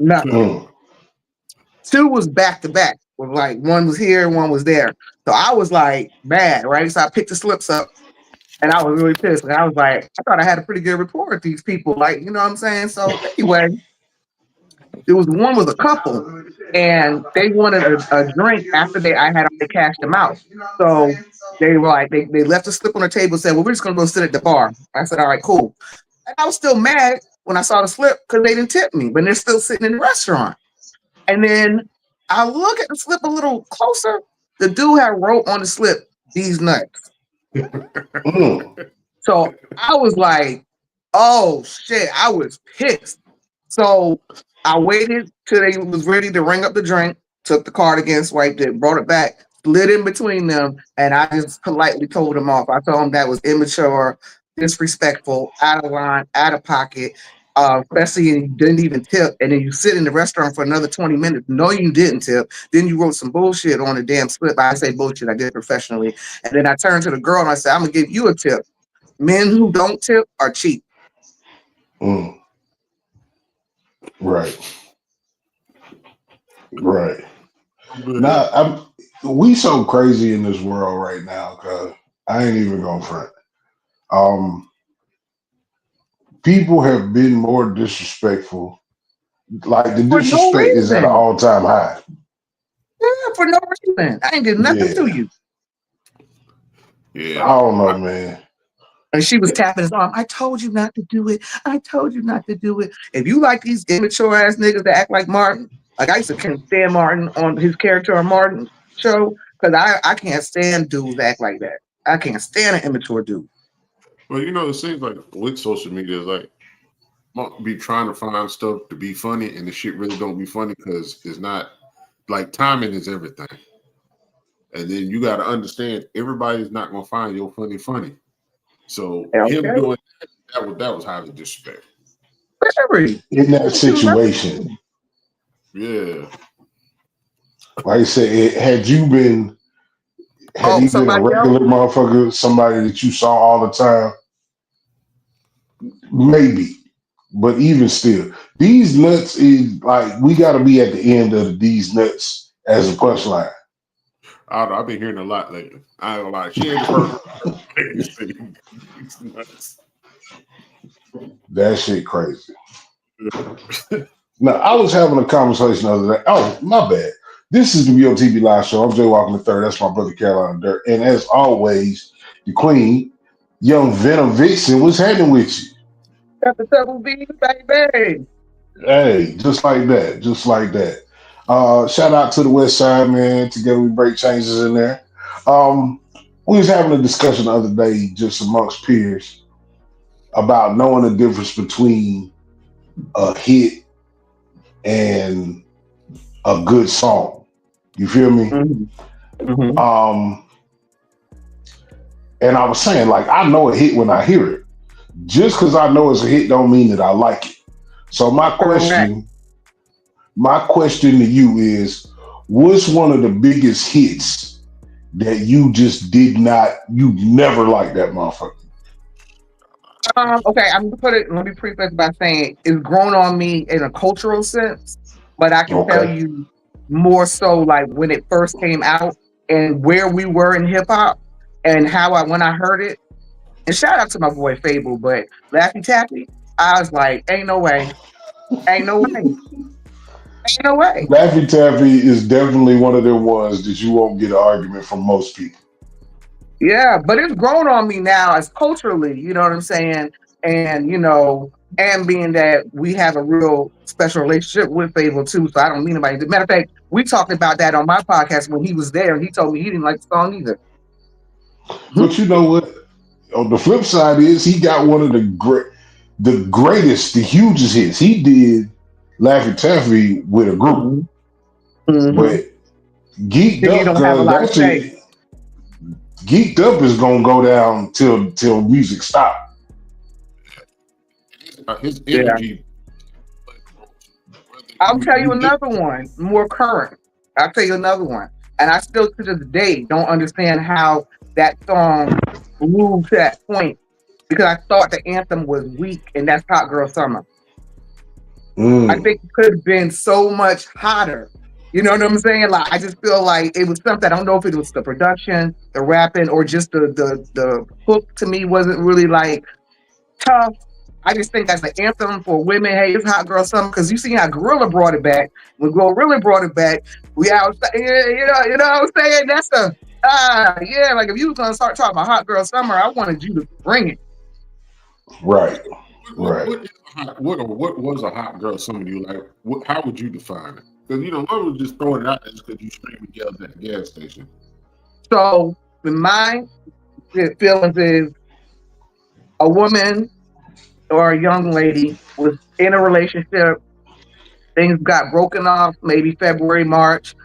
Nothing. Two was back to back. With like one was here, one was there. So I was like mad, right? So I picked the slips up and I was really pissed. And I was like, I thought I had a pretty good rapport with these people. Like, you know what I'm saying? So anyway, it was one was a couple and they wanted a drink after I had already cashed them out. So they were like, they left a slip on the table and said, well, we're just gonna go sit at the bar. I said, all right, cool. And I was still mad when I saw the slip because they didn't tip me, but they're still sitting in the restaurant. And then I look at the slip a little closer. The dude had wrote on the slip, these nuts. So I was like, oh shit, I was pissed. So I waited till they was ready to ring up the drink, took the card again, swiped it, brought it back, slid in between them, and I just politely told them off. I told them that was immature, disrespectful, out of line, out of pocket. Especially you didn't even tip, and then you sit in the restaurant for another 20 minutes. No, you didn't tip. Then you wrote some bullshit on the damn slip. I say bullshit, I did it professionally. And then I turned to the girl and I said, I'm gonna give you a tip. Men who don't tip are cheap. Right. Now we so crazy in this world right now, cause I ain't even gonna front. People have been more disrespectful. Like the disrespect is at an all-time high. Yeah, for no reason. I ain't did nothing to you. Yeah, I don't know, man. And she was tapping his arm. I told you not to do it. I told you not to do it. If you like these immature ass niggas that act like Martin, like I used to can't stand Martin on his character on Martin show, because I can't stand dudes that act like that. I can't stand an immature dude. Well, you know, it seems like with social media, is like be trying to find stuff to be funny, and the shit really don't be funny because it's not like timing is everything. And then you got to understand everybody's not gonna find your funny. So him doing that was highly disrespectful. In that situation. Yeah. Like I said, had he been a regular motherfucker, somebody that you saw all the time, maybe. But even still, these nuts is like we got to be at the end of these nuts as a punchline. I've been hearing a lot lately. I ain't gonna lie. She ain't the first. That shit crazy. Now, I was having a conversation the other day. Oh, my bad. This is the BOTB Live Show. I'm Jay Walker III. That's my brother Carolina Dirt. And as always, the queen, young Venom Vixen, what's happening with you? Got the double B, baby. Hey, just like that. Just like that. Shout out to the West Side, man. Together we break changes in there. We was having a discussion the other day just amongst peers about knowing the difference between a hit and a good song. You feel me? Mm-hmm. And I was saying, like, I know a hit when I hear it. Just because I know it's a hit don't mean that I like it. So my question to you is, what's one of the biggest hits that you just you never liked that motherfucker? Okay, let me preface by saying it's grown on me in a cultural sense, but I can tell you more so like when it first came out and where we were in hip hop and when I heard it. And shout out to my boy Fable, but Laffy Taffy, I was like, ain't no way. Ain't no way. Ain't no way. Laffy Taffy is definitely one of the ones that you won't get an argument from most people. Yeah, but it's grown on me now as culturally, you know what I'm saying? And, you know, and being that we have a real special relationship with Fable too, so I don't mean anybody. As a matter of fact, we talked about that on my podcast when he was there, and he told me he didn't like the song either. But you know what? On the flip side is he got one of the greatest, the hugest hits. He did Laffy Taffy with a group. Mm-hmm. But Geeked Up, that shit, Geeked Up is gonna go down till music stop. His energy. I'll tell you another one, more current. I'll tell you another one. And I still to this day don't understand how that song moved to that point because I thought the anthem was weak, and that's Hot Girl Summer. I think it could have been so much hotter. You know what I'm saying? Like I just feel like it was something. I don't know if it was the production, the rapping, or just the hook to me wasn't really like tough. I just think as an anthem for women, hey, it's hot girl summer because you see how Gorilla brought it back. When Gorilla brought it back, we out, you know what I'm saying? That's the yeah. Like if you was gonna start talking about hot girl summer, I wanted you to bring it. Right. What, Right. what, is a hot, what was a hot girl summer to you? Like, how would you define it? Because one was just throwing it out there just because you screaming yells at the gas station. So in my feelings is a woman or a young lady was in a relationship, things got broken off maybe February, March,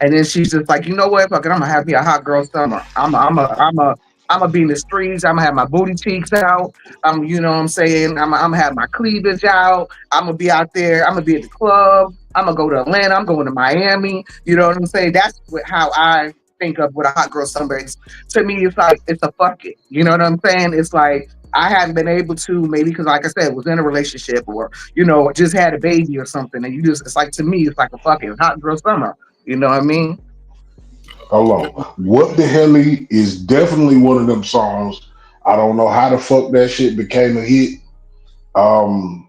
and then she's just like, you know what, fuck it, I'm gonna have me a hot girl summer. I'm gonna be in the streets. I'm gonna have my booty cheeks out. You know what I'm saying? I'm gonna have my cleavage out. I'm gonna be out there. I'm gonna be at the club. I'm gonna go to Atlanta. I'm going to Miami. You know what I'm saying? That's how I think of what a hot girl summer is. To me, it's like it's a fuck it. You know what I'm saying? It's like I haven't been able to maybe because, like I said, was in a relationship or just had a baby or something, and it's like to me, it's like a fucking hot girl summer. You know what I mean? Hold on. What the hell is definitely one of them songs. I don't know how the fuck that shit became a hit. Um,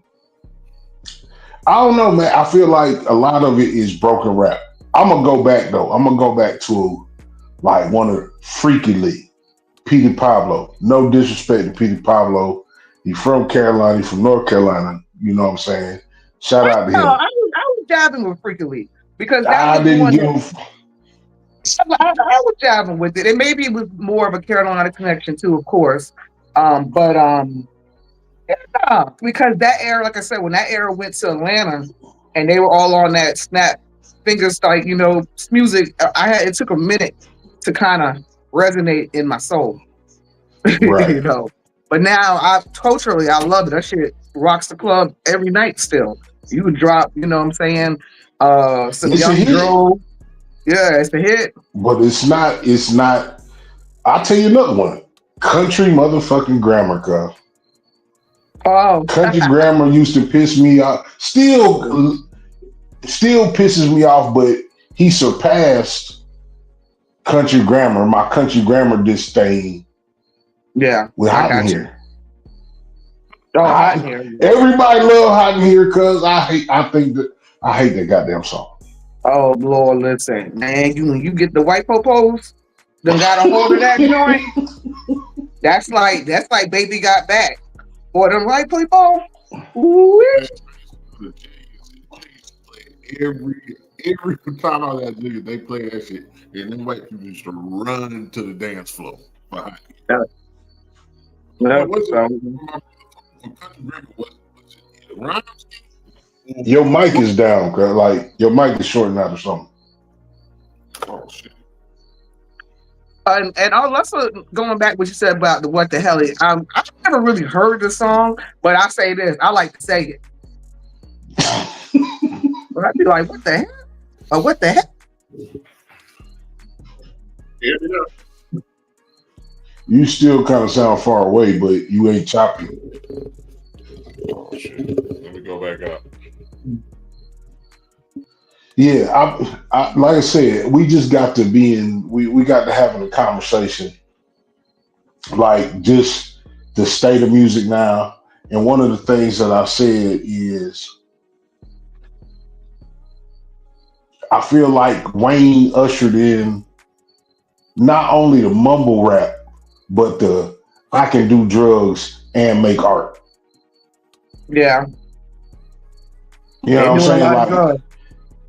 I don't know, man. I feel like a lot of it is broken rap. I'm gonna go back though. I'm gonna go back to like one of Freaky Lee, Petey Pablo. No disrespect to Petey Pablo. He's from Carolina. He's from North Carolina. You know what I'm saying? Shout out to No, him. I was jabbing with Freaky Lee because that I was the didn't one give that him. I was jabbing with it, and maybe it was more of a Carolina connection too, of course. But yeah, because that era, like I said, when that era went to Atlanta, and they were all on that snap fingers, like music. It took a minute to kind of resonate in my soul, Right. you know. But now, culturally, I love it. That shit rocks the club every night. Still, you would drop, you know what I'm saying? Some It's a Young hit, Dro. Yeah, it's a hit. but it's not. It's not. I'll tell you another one. Country motherfucking grammar, cuz. Oh, Country grammar used to piss me off. Still pisses me off, but he surpassed country grammar. My country grammar disdain yeah, with I Hot in got you. Here. Oh, hot in Hot, here. everybody love Hot in Here, cuz I hate that goddamn song. Oh Lord, listen, man, you get the white popos, done got a hold of that joint. That's like baby got back. Boy, them white people. Ooh, The Jays play every time I was that nigga, they play that shit, and then white people used to run to the dance floor behind. yeah, yeah, What was it? so, Country Grammar was it Rhymes? Your mic is down, cuz. Like, your mic is shorting out or something. Oh shit! and also going back what you said about the what the hell is. I've never really heard the song, but I say this, I like to say it. But I'd be like, what the hell? Or what the heck? Yeah. You still kind of sound far away, but you ain't choppy. Oh shit! Let me go back up. Yeah, like I said, we just got to be in. We got to having a conversation, like just the state of music now. And one of the things that I said is, I feel like Wayne ushered in not only the mumble rap, but the I can do drugs and make art. Yeah, You know they what I'm doing a saying? lot of Like drugs.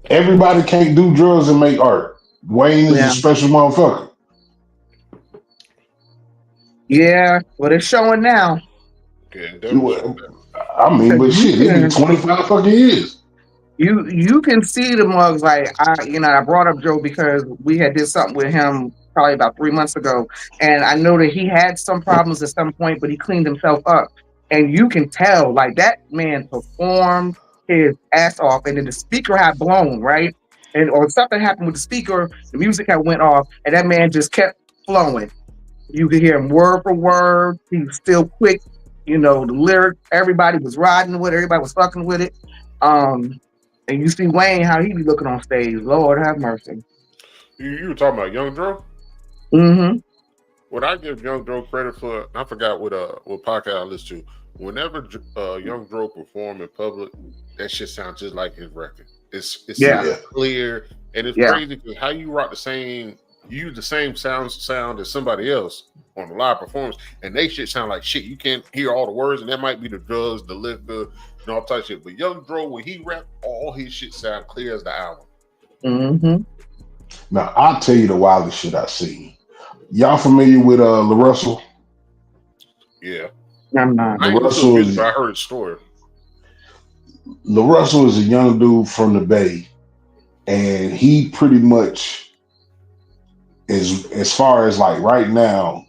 everybody can't do drugs and make art. Wayne is a Yeah, special motherfucker. yeah. Well, it's showing now. Okay, definitely showing that. I mean, Cause but you shit, it's been can 25 fucking years. you can see the mugs. Like I brought up Joe because we had did something with him probably about 3 months ago, and I know that he had some problems at some point, but he cleaned himself up, and you can tell like that man performed his ass off, and then the speaker had blown right, and or something happened with the speaker, the music had went off, and that man just kept flowing. You could hear him word for word. He was still quick. The lyric, everybody was riding with it, everybody was fucking with it. Um, and you see Wayne how he be looking on stage. Lord have mercy. You were talking about Young Dro? Mm-hmm. What I give Young Dro credit for, I forgot what podcast I listen to. Whenever Young Dro perform in public, that shit sounds just like his record. It Yeah. sounds clear, and it's Yeah. crazy because how you rock you use the same sound as somebody else on the live performance, and they shit sound like shit. You can't hear all the words, and that might be the drugs, the liquor, and all type of shit. But Young Dro, when he rap, all his shit sound clear as the album. Mm-hmm. Now I'll tell you the wildest shit I seen. Y'all familiar with LaRussell? Yeah, I'm not. I ain't listen to his LaRussell music, is but I heard his story. LaRussell is a young dude from the Bay, and he pretty much is, as far as like right now,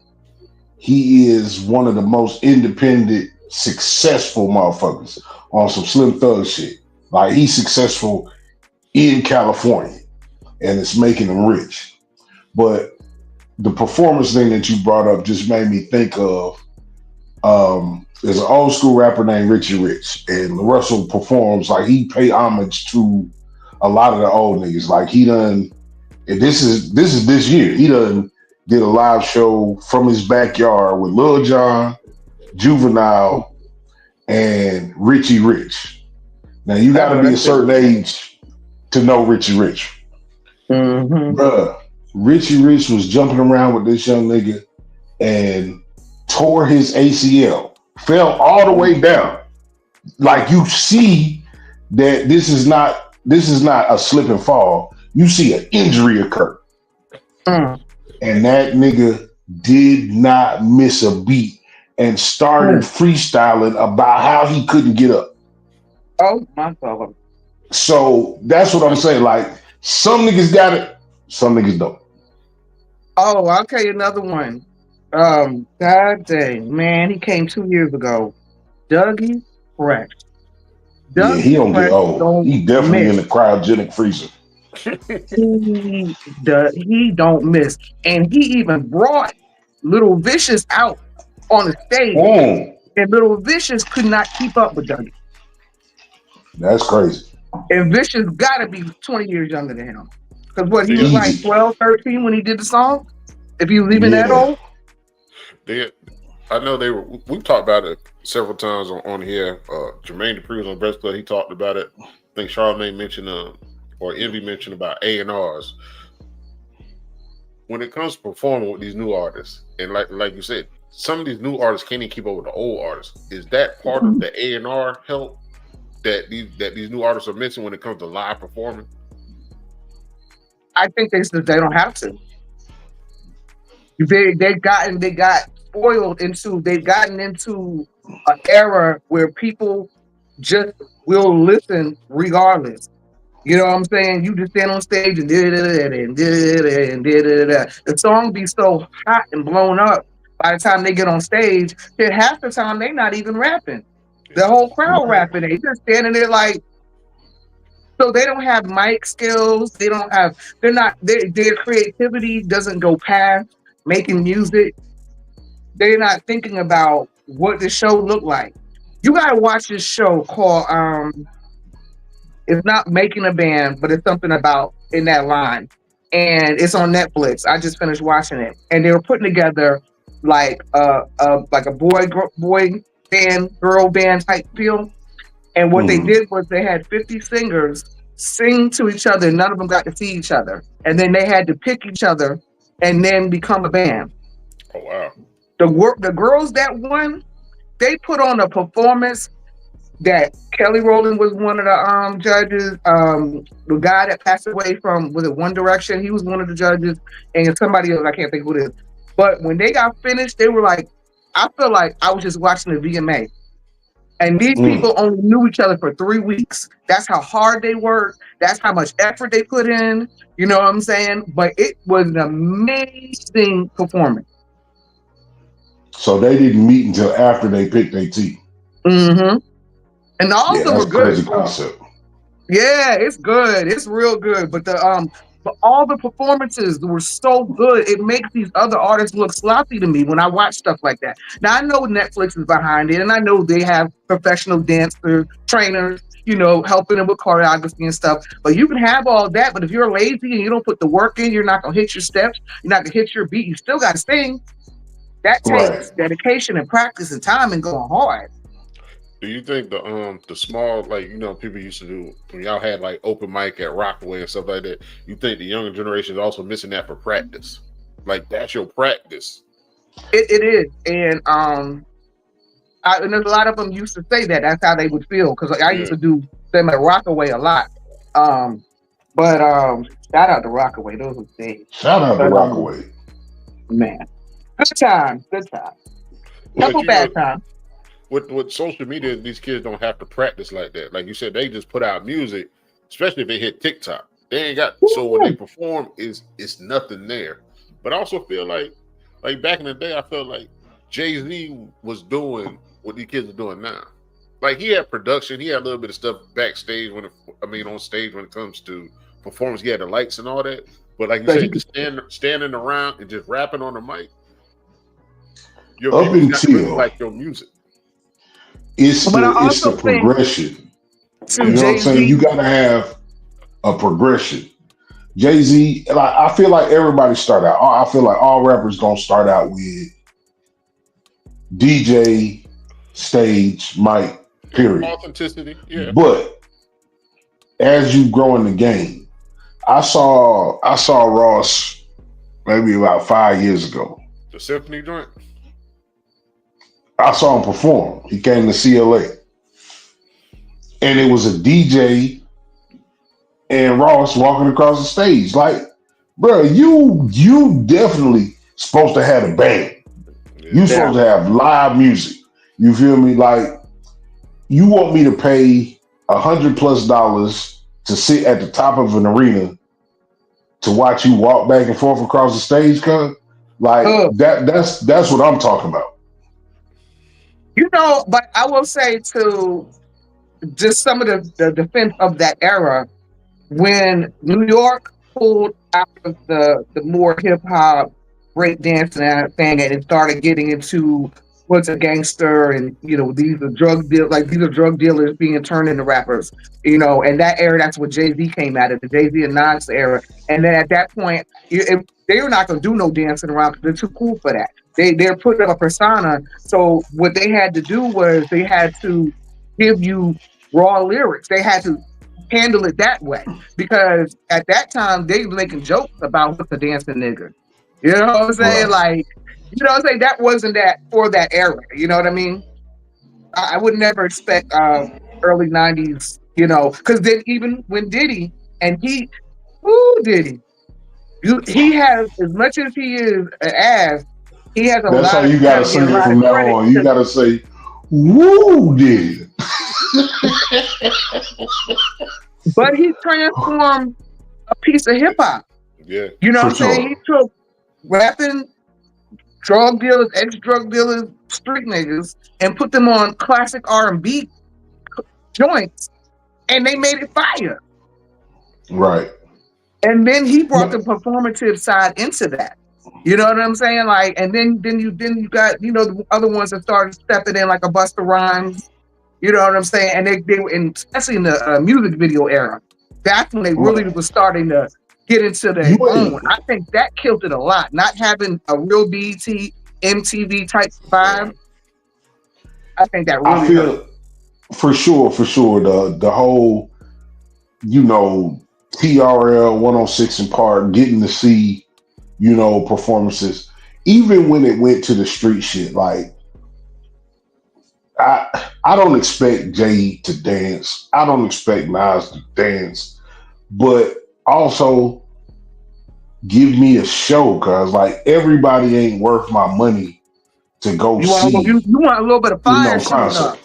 he is one of the most independent, successful motherfuckers on some Slim Thug shit. Like he's successful in California, and it's making him rich. But the performance thing that you brought up just made me think of there's an old school rapper named Richie Rich, and Russell performs like he pay homage to a lot of the old niggas. Like he done, and this year, he done did a live show from his backyard with Lil Jon, Juvenile, and Richie Rich. Now you I got to know be a that shit. certain age to know Richie Rich. Mm-hmm. Bruh, Richie Rich was jumping around with this young nigga and tore his ACL, fell all the way down. Like you see that this is not a slip and fall. You see an injury occur. Mm. And that nigga did not miss a beat and started freestyling about how he couldn't get up. Oh my God. So that's what I'm saying. Like some niggas got it, some niggas don't. Oh, I'll tell you another one. God dang, man, he came 2 years ago. Dougie Fresh. Yeah, he Dougie don't get Fresh old. don't He definitely miss. in the cryogenic freezer. He don't miss. And he even brought Little Vicious out on the stage. Mm, And Little Vicious could not keep up with Dougie. that's crazy. And Vicious gotta be 20 years younger than him. Because what, he was like Easy. 12, 13 when he did the song? If he was even that Yeah. old? I know they were. We've talked about it several times on here. Jermaine Dupri was on Breast Club. He talked about it. I think Charlamagne mentioned, or Envy mentioned about A&Rs. When it comes to performing with these new artists, and like you said, some of these new artists can't even keep up with the old artists. Is that part of the A&R help that these new artists are missing when it comes to live performing? I think they said they don't have to. They've gotten into an era where people just will listen regardless. You know what I'm saying? You just stand on stage and the song be so hot and blown up by the time they get on stage, that half the time they not even rapping. The whole crowd Right. rapping. They just standing there like, so they don't have mic skills. Their creativity doesn't go past making music. They're not thinking about what the show looked like. You gotta watch this show called it's not Making a Band, but it's something about in that line. And it's on Netflix. I just finished watching it. And they were putting together like a boy band, girl band type feel. And what they Mm. did was they had 50 singers sing to each other. None of them got to see each other. And then they had to pick each other and then become a band. Oh wow! The girls that won, they put on a performance that Kelly Rowland was one of the judges. The guy that passed away from, was it One Direction? He was one of the judges, and somebody else, I can't think who it is. But when they got finished, they were like, I feel like I was just watching the VMA. And these people only knew each other for 3 weeks. That's how hard they worked. That's how much effort they put in. You know what I'm saying? But it was an amazing performance. So they didn't meet until after they picked their team. Mm-hmm. And all Yeah, of them that's were a crazy good. concept. Yeah, it's good. It's real good. But but all the performances were so good. It makes these other artists look sloppy to me when I watch stuff like that. Now I know Netflix is behind it, and I know they have professional dancers, trainers, helping them with choreography and stuff. But you can have all that, but if you're lazy and you don't put the work in, you're not gonna hit your steps. You're not gonna hit your beat. You still got to sing. That Right. takes dedication and practice and time and going hard. Do you think the small, like, people used to do when y'all had like open mic at Rockaway and stuff like that? You think the younger generation is also missing that for practice? Like, that's your practice. It is, and and there's a lot of them used to say that that's how they would feel because I used to do them at Rockaway a lot. But shout out to Rockaway, those were days. Shout out to Rockaway, man. Good time. Couple bad times. With social media, these kids don't have to practice like that. Like you said, they just put out music, especially if they hit TikTok. They ain't got so when they perform, it's nothing there. But I also feel like back in the day, I felt like Jay-Z was doing what these kids are doing now. Like, he had production, he had a little bit of stuff backstage on stage when it comes to performance. He had the lights and all that. But like you said, just standing around and just rapping on the mic. Up until like your music. It's the progression. You know what I'm saying? You gotta have a progression. Jay-Z, I feel like everybody start out. I feel like all rappers gonna start out with DJ, stage, mic, period. Authenticity, yeah. But as you grow in the game, I saw Ross maybe about 5 years ago. The symphony joint. I saw him perform. He came to CLA. And it was a DJ and Ross walking across the stage. Like, bro, you definitely supposed to have a band. Yeah. You supposed to have live music. You feel me? Like, you want me to pay $100+ to sit at the top of an arena to watch you walk back and forth across the stage, cuz? Like, that's what I'm talking about. But I will say to just some of the defense of that era, when New York pulled out of the more hip hop break dancing thing and it started getting into what's a gangster and these are drug dealers being turned into rappers, and that era, that's what Jay-Z came out of, the Jay-Z and Nas era. And then at that point, they were not going to do no dancing around because they're too cool for that. They're putting up a persona. So what they had to do was they had to give you raw lyrics. They had to handle it that way because at that time they were making jokes about what's a dancing nigga. You know what I'm saying? Right. Like, that wasn't that for that era. You know what I mean? I would never expect early 90s, because then even when Diddy, Diddy, he has, as much as he is an ass, he has a lot. That's how you gotta say it from now on. You gotta say, "Woo, Diddy." But he transformed a piece of hip hop. Yeah, you know what I'm saying? He took rapping drug dealers, ex-drug dealers, street niggas, and put them on classic R&B joints, and they made it fire. Right. And then he brought the performative side into that. You know what I'm saying? Like, and then you got the other ones that started stepping in, like a Busta Rhymes. You know what I'm saying? And they were, especially in the music video era, that's when they really was starting to get into their own. I think that killed it a lot. Not having a real BET, MTV type vibe. I think that really hurt. For sure, the whole, TRL 106 in Park, getting to see, performances, even when it went to the street shit, like, I don't expect Jay to dance. I don't expect Nas to dance, but also give me a show, cause like everybody ain't worth my money to go see. You want a little bit of fire shooting up.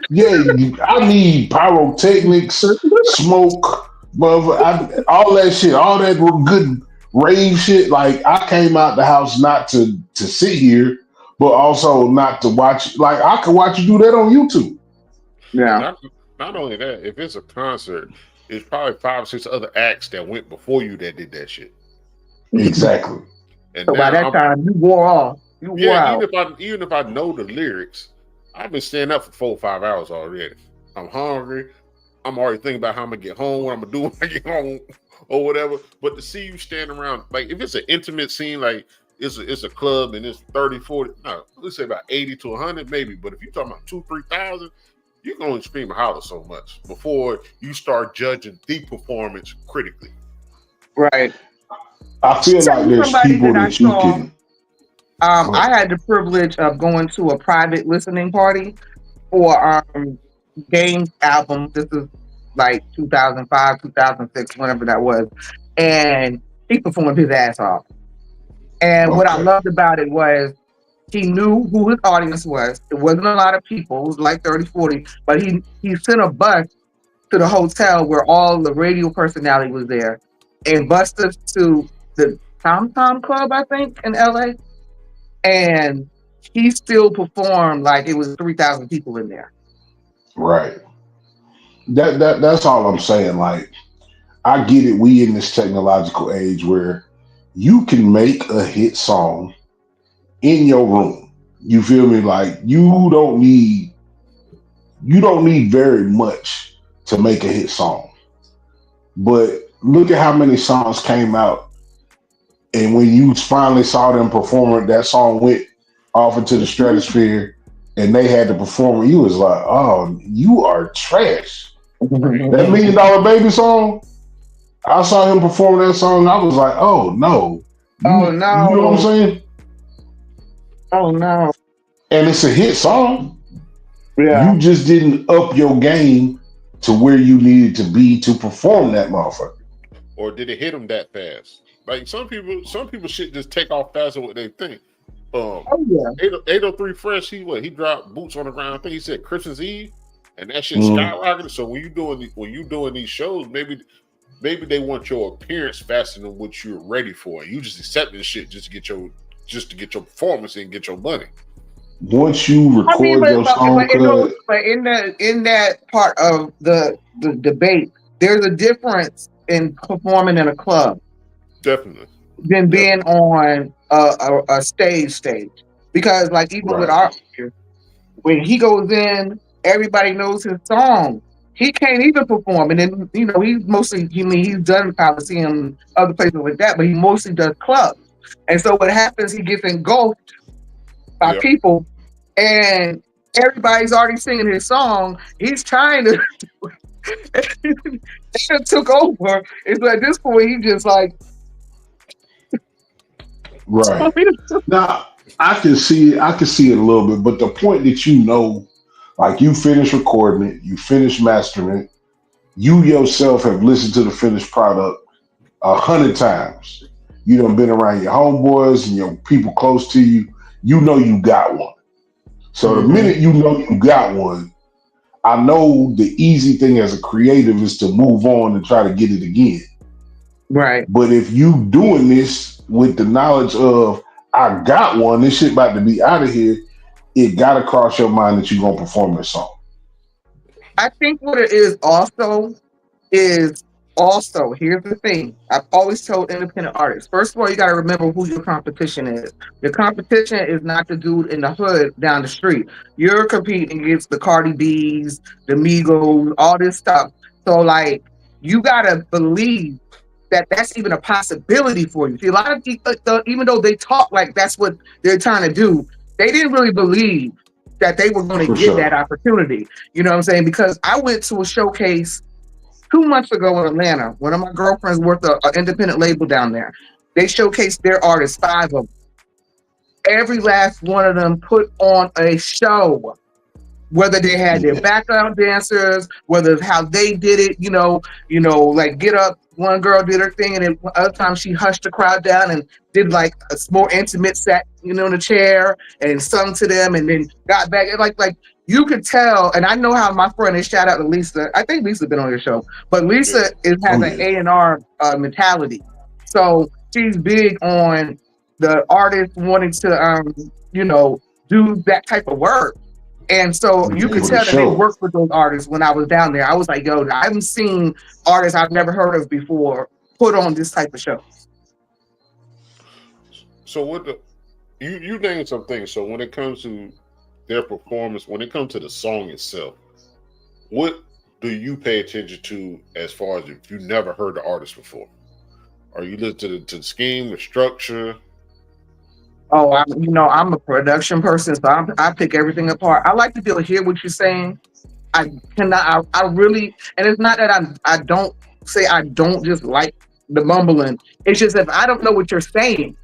Yeah, I need pyrotechnics, smoke, all that shit, all that good rave shit. Like, I came out the house not to sit here, but also not to watch. Like, I could watch you do that on YouTube. Yeah. Not only that, if it's a concert, it's probably 5 or 6 other acts that went before you that did that shit. Exactly. And So by now that I'm time, you wore off. You yeah, wore out. even if I know the lyrics, I've been staying up for 4 or 5 hours already. I'm hungry. I'm already thinking about how I'm gonna get home, what I'm gonna do when I get home, or whatever. But to see you stand around, like if it's an intimate scene, like it's a club and it's 30, 40, no, let's say about 80 to 100 maybe. But if you're talking about 2, 3 thousand, you can only scream and holler so much before you start judging the performance critically. Right. I feel Tell like you there's somebody people that I that you saw. can. I had the privilege of going to a private listening party for Games album. This is like 2005, 2006, whenever that was. And he performed his ass off. And what I Okay. loved about it was he knew who his audience was. It wasn't a lot of people. It was like 30, 40. But he sent a bus to the hotel where all the radio personality was there and bused us to the Tom Tom Club, I think, in LA. And he still performed like it was 3,000 people in there. Right. That's all I'm saying. Like, I get it. We in this technological age where you can make a hit song in your room. You feel me? Like you don't need very much to make a hit song. But look at how many songs came out, and when you finally saw them perform it, that song went off into the stratosphere, and they had to perform it. You was like, "Oh, you are trash." Right. That $1 Million Baby song, I saw him perform that song. I was like, "Oh no, Oh you know what I'm no. saying?" Oh no. And it's a hit song. Yeah. You just didn't up your game to where you needed to be to perform that motherfucker. Or did it hit them that fast? Like some people shit just take off faster than what they think. Oh yeah. 803 Fresh, he dropped Boots on the Ground. I think he said Christmas Eve, and that shit Mm, skyrocketed. So when you doing these shows, maybe they want your appearance faster than what you're ready for. You just accepting the shit just to get your performance and get your money. Once you I mean, record your song, cut. but in that part of the debate, there's a difference in performing in a club Definitely, than being definitely. on a stage. Because like even with Right, our when he goes in, everybody knows his song. He can't even perform, and then he's mostly. He's done Coliseum, other places like that, but he mostly does clubs. And so what happens? He gets engulfed by Yeah. people, and everybody's already singing his song. He's trying to. It took over. It's like at this point he just like. right. Now I can see it. I can see it a little bit, but the point that like you finish recording it, you finish mastering it, you yourself have listened to the finished product 100 times. You done been around your homeboys and your people close to you. You know you got one. So the Mhm. minute you know you got one, I know the easy thing as a creative is to move on and try to get it again. Right. But if you doing this with the knowledge of I got one, this shit about to be out of here, it gotta cross your mind that you're gonna perform this song. I think what it is also here's the thing. I've always told independent artists. First of all, you got to remember who your competition is. Your competition is not the dude in the hood down the street. You're competing against the Cardi B's, the Migos, all this stuff. So like you got to believe that that's even a possibility for you. See, a lot of people, even though they talk like that's what they're trying to do, they didn't really believe that they were going to For get that sure. opportunity. You know what I'm saying? Because I went to a showcase 2 months ago in Atlanta. One of my girlfriends worked an independent label down there. They showcased their artists, 5 of them. Every last one of them put on a show, whether they had their Yeah. background dancers, whether it's how they did it, like Get Up. One girl did her thing, and then other time she hushed the crowd down and did like a more intimate set, in the chair and sung to them, and then got back. And like you could tell, and I know how my friend is. Shout out to Lisa. I think Lisa been on your show, but Yeah. Lisa has Oh an yeah. A&R mentality, so she's big on the artist wanting to, do that type of work. And so Be you could able to tell that they show. worked with those artists when I was down there. I was like, yo, I haven't seen artists I've never heard of before put on this type of show. So what the you named some things. So when it comes to their performance, when it comes to the song itself, what do you pay attention to as far as if you never heard the artist before? Are you listening to the scheme, the structure? Oh, I'm a production person, so I pick everything apart. I like to be able to hear what you're saying. I cannot. I really, and it's not that I don't say I don't just like the mumbling. It's just if I don't know what you're saying,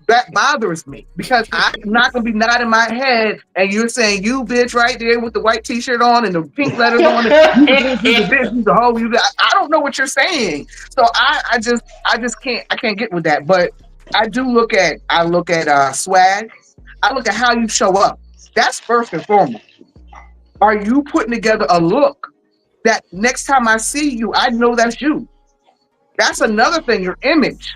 that bothers me because I'm not gonna be nodding my head and you're saying you bitch right there with the white t-shirt on and the pink letters on it. You the bitch, you the bitch, you the hoe. I don't know what you're saying, so I just can't get with that. But I look at swag. I look at how you show up. That's first and foremost. Are you putting together a look that next time I see you, I know that's you? That's another thing. Your image.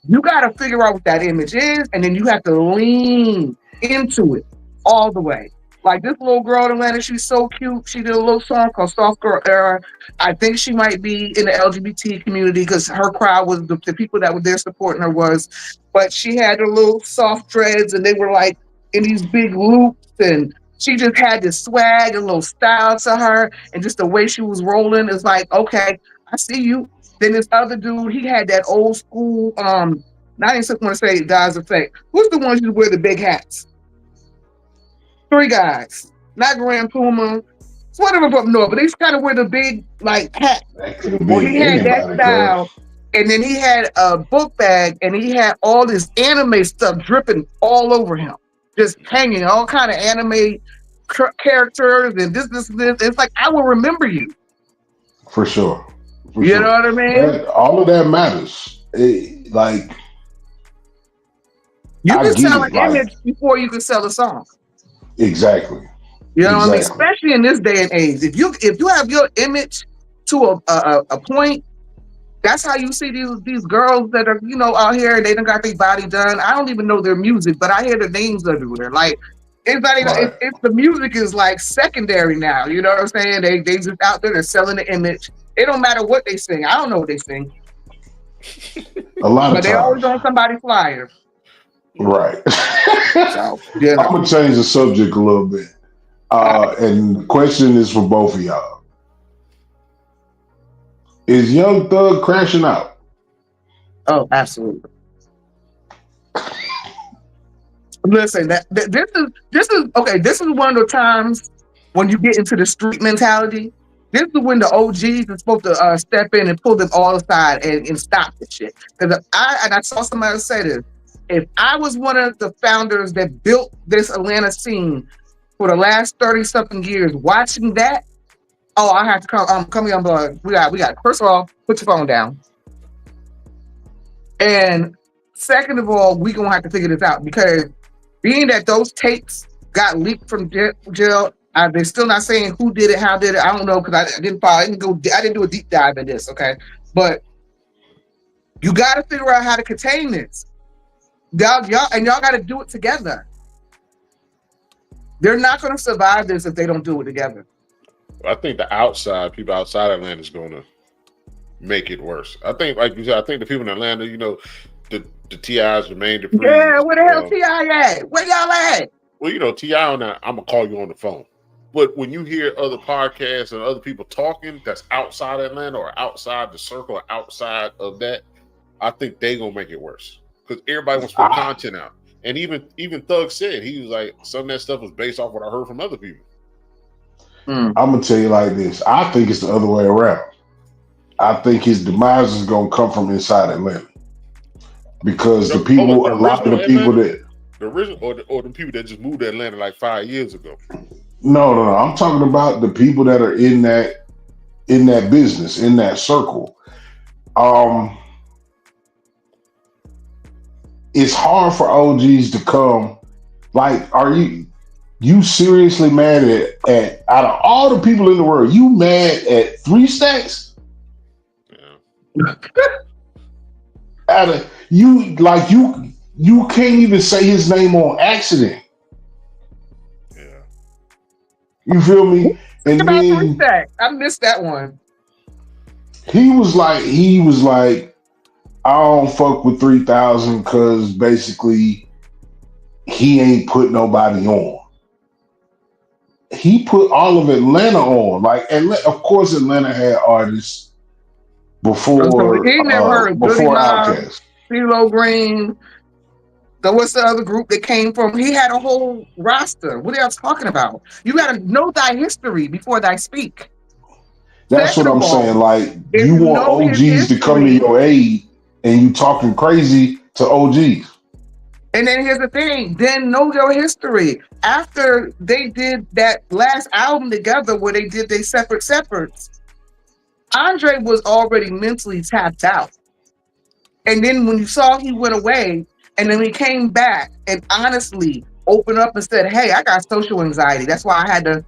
You got to figure out what that image is, and then you have to lean into it all the way. Like this little girl in Atlanta, she's so cute. She did a little song called Soft Girl Era. I think she might be in the LGBT community because her crowd was the people that were there supporting her was. But she had her little soft dreads, and they were like in these big loops, and she just had this swag and little style to her, and just the way she was rolling is like, okay, I see you. Then this other dude, he had that old school, I didn't want to say Dies Effect. Who's the ones who wear the big hats? Three guys. Not Grand Puma. It's one of them up north, but they kind of wear the big, like, hat. That could Well, he be had that anybody, style, cuz. and then he had a book bag, and he had all this anime stuff dripping all over him. Just hanging, all kind of anime characters, and this. It's like, I will remember you. For sure. For You know sure. what I mean? All of that matters. Like, You I can get sell it. an Like, image before you can sell a song. exactly. You know what I mean? Exactly. Especially in this day and age. If you have your image to a point, that's how you see these girls that are, out here and they done got their body done. I don't even know their music, but I hear the names everywhere. Like it's not even Right. it's the music is like secondary now. You know what I'm saying? They just out there, they're selling the image. It don't matter what they sing. I don't know what they sing. A lot of But they always times. on somebody's flyer. Right. So, I'm gonna change the subject a little bit. And the question is for both of y'all. Is Young Thug crashing out? Oh, absolutely. Listen, this is okay. This is one of the times when you get into the street mentality. This is when the OGs are supposed to step in and pull them all aside and stop this shit. Because I saw somebody say this. If I was one of the founders that built this Atlanta scene for the last 30 something years, watching that, oh, I have to come here on board. We got. First of all, put your phone down. And second of all, we gonna have to figure this out because being that those tapes got leaked from jail, they're still not saying who did it, how did it. I don't know because I didn't follow. I didn't do a deep dive in this. Okay, but you got to figure out how to contain this. Y'all got to do it together. They're not going to survive this if they don't do it together. I think people outside Atlanta is going to make it worse. I think, like you said, I think the people in Atlanta, the TIs, Jermaine Dupri. Yeah, where the hell T.I. at? Where y'all at? Well, T.I. on that, I'm going to call you on the phone. But when you hear other podcasts and other people talking that's outside Atlanta or outside the circle or outside of that, I think they going to make it worse. Because everybody wants to put content out. And even Thug said, he was like, some of that stuff was based off what I heard from other people. I'm going to tell you like this. I think it's the other way around. I think his demise is going to come from inside Atlanta. Because the people, a lot of the people that... The original or the people that just moved to Atlanta like 5 years ago. No. I'm talking about the people that are in that business, in that circle. It's hard for OGs to come. Like, are you seriously mad at out of all the people in the world, you mad at 3 Stacks? Yeah. Out of you can't even say his name on accident. Yeah. You feel me? Think And about 3 then Stacks. I missed that one. he was like, I don't fuck with 3,000 because basically he ain't put nobody on. He put all of Atlanta on. Like, of course, Atlanta had artists So he ain't never heard of Goody before Mob, Outkast. CeeLo Green. So what's the other group that came from? He had a whole roster. What are y'all talking about? You got to know thy history before thy speak. That's what Second I'm of all, saying. Like, if you you want know his OGs to come to history, your aid, and you talking crazy to OGs. and then here's the thing, then know your history. After they did that last album together where they did their separates, Andre was already mentally tapped out. And then when you saw he went away, and then he came back and honestly opened up and said, hey, I got social anxiety. That's why I had to.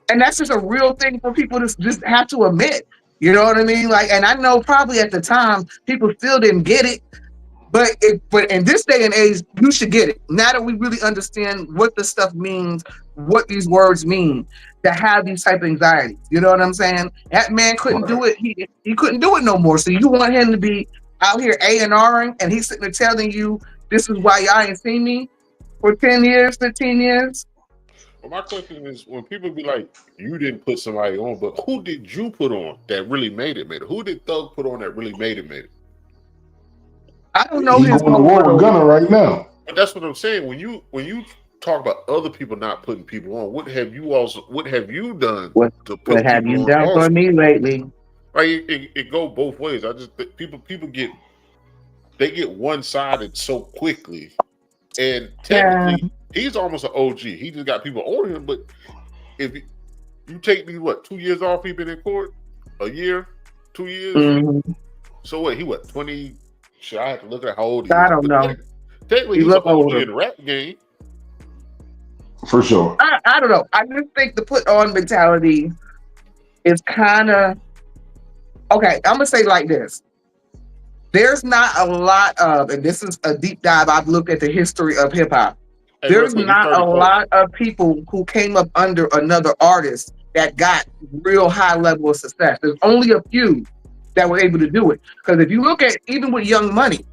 And that's just a real thing for people to just have to admit. You know what I mean? Like, and I know probably at the time people still didn't get it. But in this day and age, you should get it. Now that we really understand what this stuff means, what these words mean, to have these type of anxieties. You know what I'm saying? That man couldn't do Right. it. He couldn't do it no more. So you want him to be out here A&Ring, and he's sitting there telling you, this is why y'all ain't seen me for 10 years, 15 years? Well, my question is, when people be like, you didn't put somebody on, but who did you put on that really made it? Who did Thug put on that really made it? I don't know He his going to whole war with little. Gunna right now. But that's what I'm saying. When you talk about other people not putting people on, what have you done What to what put have people you on done for also? me lately? Like it go both ways. I just think people get one sided so quickly, and Yeah. technically he's almost an OG. He just got people on him. But if you take me 2 years off, he been in court, a year, 2 years. Mm-hmm. So what? He 20? Shit, I have to look at how old he I is. don't But know. technically He he's an look OG older. in the rap game. For sure. I don't know. I just think the put on mentality is kind of okay. I'm gonna say like this. There's not a lot of, and this is a deep dive. I've looked at the history of hip hop. Hey, real There's quick, he's not a 34. lot of people who came up under another artist that got real high level of success. There's only a few that were able to do it. Because if you look at even with Young Money,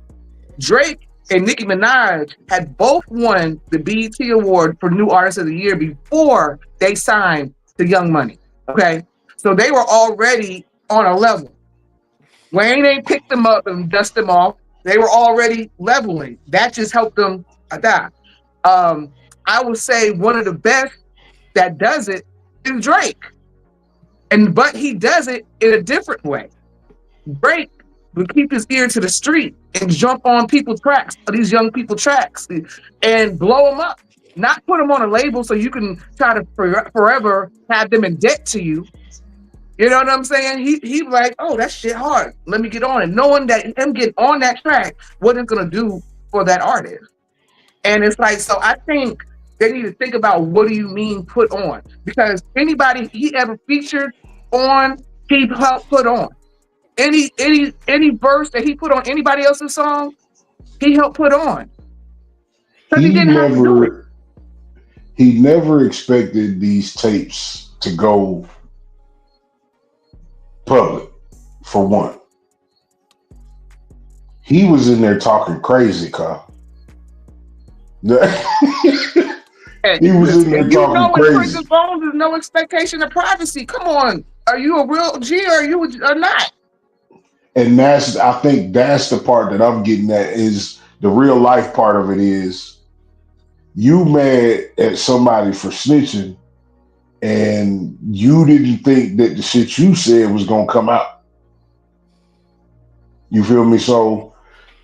Drake and Nicki Minaj had both won the BET Award for New Artist of the Year before they signed to Young Money. Okay, so they were already on a level. Wayne ain't picked them up and dust them off. They were already leveling. That just helped them adapt. I would say one of the best that does it is Drake, but he does it in a different way. Drake would keep his ear to the street and jump on people's tracks, these young people tracks, and blow them up. Not put them on a label so you can try to forever have them in debt to you. You know what I'm saying? He like, oh, that shit hard. Let me get on it. Knowing that him getting on that track, what it's gonna do for that artist. And it's like, so I think they need to think about what do you mean put on? Because anybody he ever featured on, he helped put on. Any verse that he put on anybody else's song, he helped put on. Because he He didn't have to do it. never he never expected these tapes to go public, for one. He was in there talking crazy, Kyle. And He was in if there you talking know in Prince's crazy. Bones, there's no expectation of privacy. Come on. Are you a real G or are you not? And I think that's the part that I'm getting at is the real life part of it is you mad at somebody for snitching and you didn't think that the shit you said was gonna come out. You feel me? So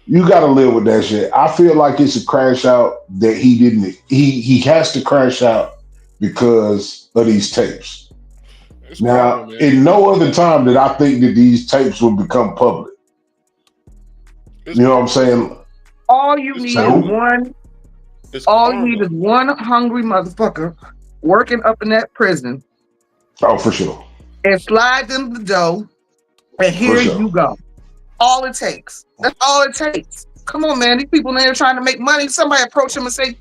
you gotta live with that shit. I feel like it's a crash out that he didn't he has to crash out because of these tapes. It's karma, Now, man. in no other time did I think that these tapes would become public. It's You know what I'm karma. saying? All you It's need Say is who? karma. one. It's All you need karma. is one hungry motherfucker working up in that prison Oh, for sure. and slide them the dough, and For here sure. you go. All it takes. That's all it takes. Come on, man. These people in there trying to make money. Somebody approach them and say,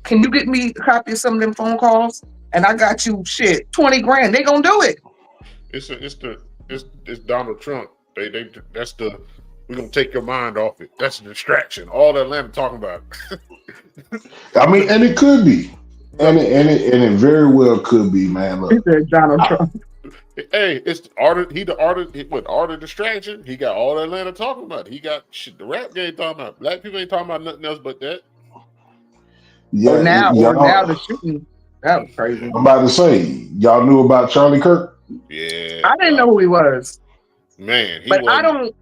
"Can you get me a copy of some of them phone calls?" and I got you shit 20 grand. They gonna do it. It's Donald Trump. That's the we're gonna take your mind off it. That's a distraction. All that Atlanta talking about. I mean, and it could be, and it very well could be, man. Look, Donald Trump. Hey, it's the art. He the artist. What art of distraction? He got all Atlanta talking about. He got shit. The rap game talking about. Black people ain't talking about nothing else but that. Yeah, or now the shooting. That was crazy. I'm about to say, y'all knew about Charlie Kirk? Yeah, I didn't know who he was. Man, but I don't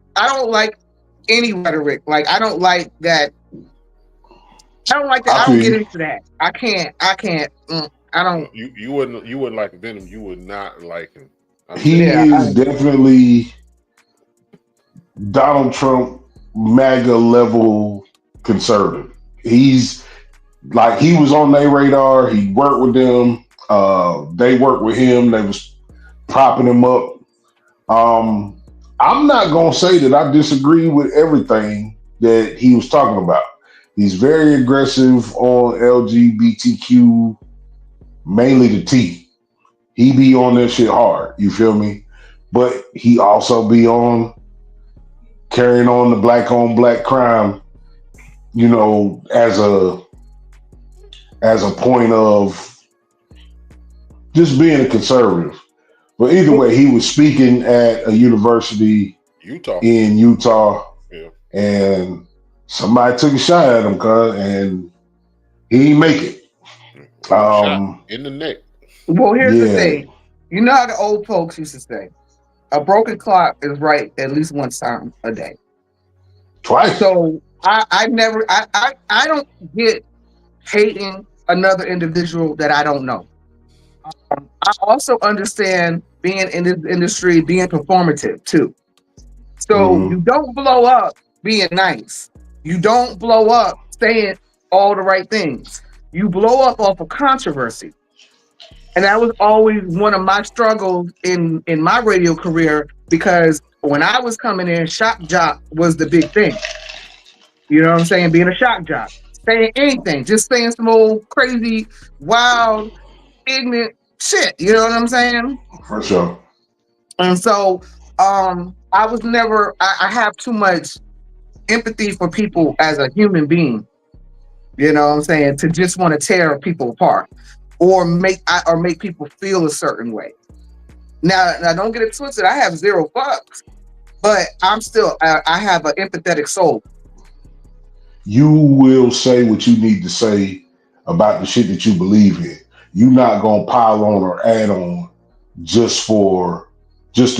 like any rhetoric. Like I don't like that. I don't like that. I don't get into that. I can't. I don't. You wouldn't like Venom. You would not like him. He is definitely Donald Trump MAGA level conservative. He's like he was on their radar. He worked with them. They worked with him. They was propping him up. I'm not gonna say that I disagree with everything that he was talking about. He's very aggressive on LGBTQ, mainly the T. He be on that shit hard, you feel me? But he also be on carrying on the black on black crime, you know, as a point of just being a conservative. But either way, he was speaking at a university in Utah, and somebody took a shot at him, and he didn't make it. In the neck. Well, here's the thing. You know how the old folks used to say, a broken clock is right at least one time a day. Twice. So I don't get hating another individual that I don't know. I also understand being in this industry, being performative too. So you don't blow up being nice. You don't blow up saying all the right things. You blow up off of controversy. And that was always one of my struggles in my radio career, because when I was coming in, shock jock was the big thing. You know what I'm saying? Being a shock jock, saying anything, just saying some old crazy, wild, ignorant shit. You know what I'm saying? For sure. And so I was never, I have too much empathy for people as a human being. You know what I'm saying? To just want to tear people apart or make people feel a certain way. Now don't get it twisted. I have zero fucks, but I'm still, I have an empathetic soul. You will say what you need to say about the shit that you believe in. You're not gonna pile on or add on just to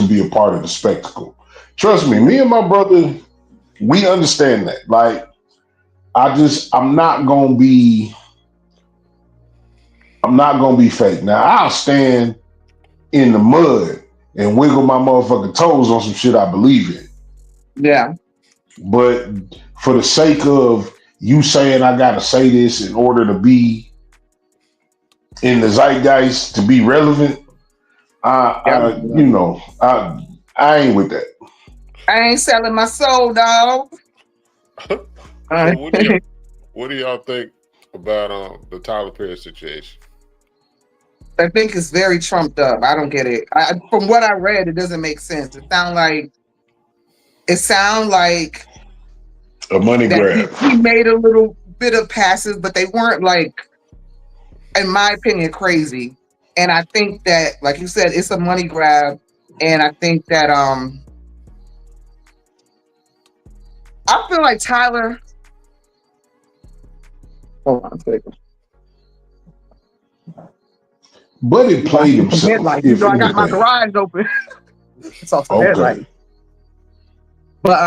be a part of the spectacle. Trust me, me and my brother, we understand that. Like, I'm not gonna be fake. Now I'll stand in the mud and wiggle my motherfucking toes on some shit I believe in. Yeah. But for the sake of you saying I gotta say this in order to be in the zeitgeist, to be relevant, I ain't with that. I ain't selling my soul, dog. What do y'all think about the Tyler Perry situation? I think it's very trumped up. I don't get it. From what I read, it doesn't make sense. It sounds like a money grab. He made a little bit of passes, but they weren't, like, in my opinion, crazy. And I think that, like you said, it's a money grab. And I think that I feel like Tyler. Hold on a second. But it played himself. I got my garage open. It's off the headlight. But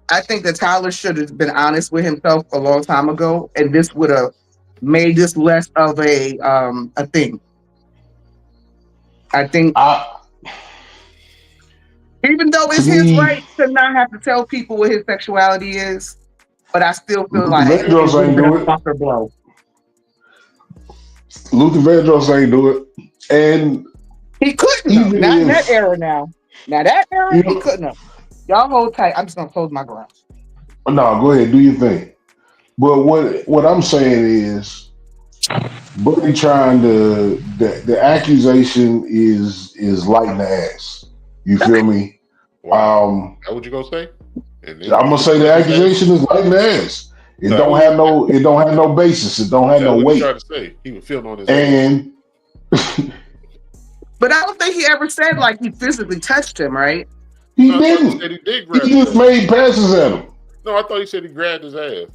I think that Tyler should have been honest with himself a long time ago, and this would have made this less of a thing. I think, even though it's his right to not have to tell people what his sexuality is, but I still feel like it would have been a fucker blow. Luther Vandross ain't do it, and he couldn't have. Not in that era. Now that era, he couldn't have. Y'all hold tight. I'm just gonna close my garage. No, go ahead, do your thing. But what I'm saying is, Buddy trying to the accusation is lighting the ass. You feel me? Wow. That what you gonna say? And then I'm gonna say the accusation is lighting the ass. It So don't have no basis. It don't have that's no what he tried weight. to say. He was feeling on his ass. And But I don't think he ever said like he physically touched him, right? he No, I thought he didn't. said he did He grab his just ass. made passes at him. No, I thought he said he grabbed his ass.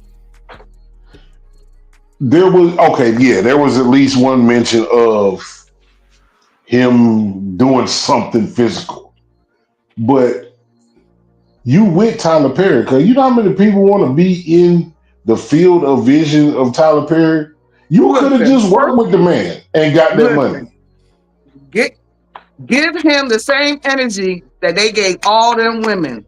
There was at least one mention of him doing something physical. But you with Tyler Perry, because you know how many people want to be in the field of vision of Tyler Perry? You could have just worked with the man and got that money. Give him the same energy that they gave all them women.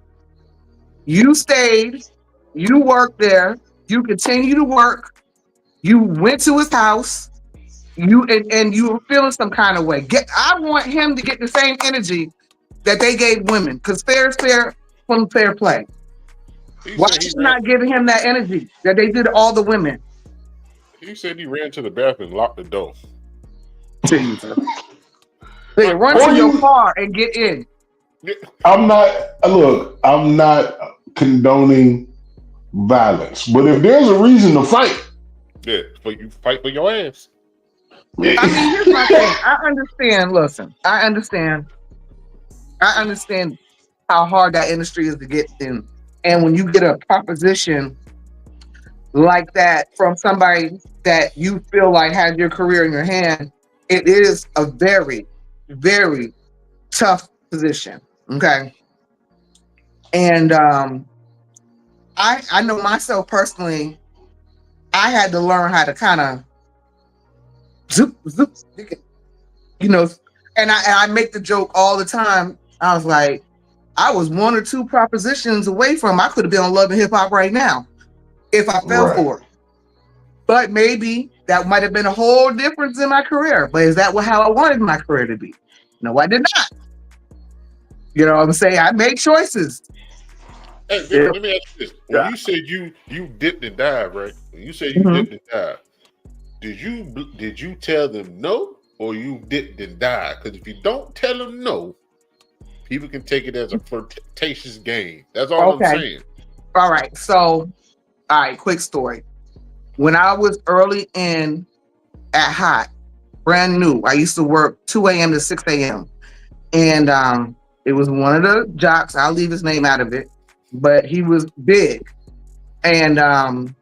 You stayed, you worked there, you continue to work, you went to his house, and you were feeling some kind of way. I want him to get the same energy that they gave women, because fair is fair from fair play. Why are you not giving him that energy that they did to all the women? He said he ran to the bathroom and locked the door. Jesus. They run to your car and get in. I'm not condoning violence, but if there's a reason to fight, but you fight for your ass. I mean, here's my thing. I understand. Listen, I understand how hard that industry is to get in, and when you get a proposition like that from somebody that you feel like has your career in your hand, it is a very, very tough position. Okay. And I know myself personally, I had to learn how to kind of zoop, you know, and I make the joke all the time. I was like, I was one or two propositions away from, I could have been on Love and Hip Hop right now if I fell for it. But maybe that might have been a whole difference in my career. But is that how I wanted my career to be? No, I did not. You know what I'm saying? I made choices. Hey, Victor, let me ask you this. When you said you dipped and dived, right? When you said you dipped and dived, did you tell them no, or you dipped and dived? Because if you don't tell them no, people can take it as a flirtatious game. That's all I'm saying. All right. So, all right, quick story. When I was early in at Hot, brand new, I used to work 2 a.m. to 6 a.m. And it was one of the jocks. I'll leave his name out of it, but he was big. And I'm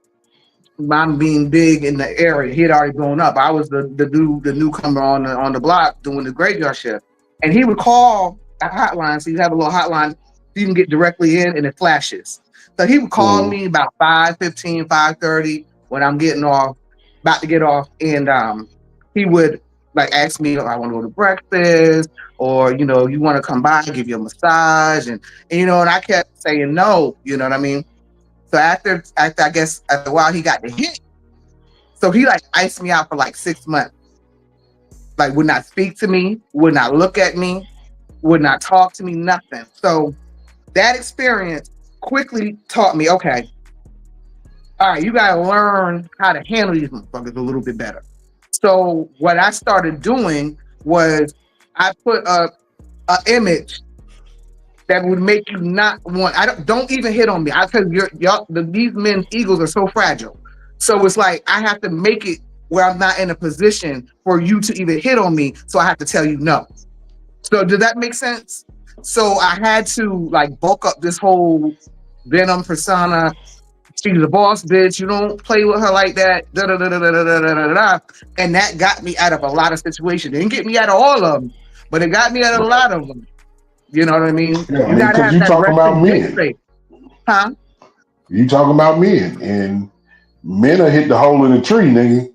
being big in the area. He had already grown up. I was the newcomer on the block doing the graveyard shift. And he would call a hotline. So you have a little hotline you can get directly in, and it flashes. So he would call me about 5:15, 5:30 when I'm about to get off. And he would like ask me if I want to go to breakfast, or you want to come by, give you a massage, and and I kept saying no. You know what I mean? So after I guess after a while he got the hit. So he like iced me out for like 6 months. Like would not speak to me, would not look at me, would not talk to me, nothing. So that experience quickly taught me, okay, all right, you gotta learn how to handle these motherfuckers a little bit better. So what I started doing was I put up an image that would make you not want. Don't even hit on me. I tell you, these men's egos are so fragile. So it's like I have to make it where I'm not in a position for you to even hit on me. So I have to tell you no. So did that make sense? So I had to like bulk up this whole Venom persona. She's a boss bitch. You don't play with her like that. Da, da, da, da, da, da, da, da, da. And that got me out of a lot of situations. It didn't get me out of all of them, but it got me out of a lot of them. You know what I mean? Yeah, you gotta have you that talking about men. face. Huh? You talking about men, and men are hit the hole in the tree, nigga.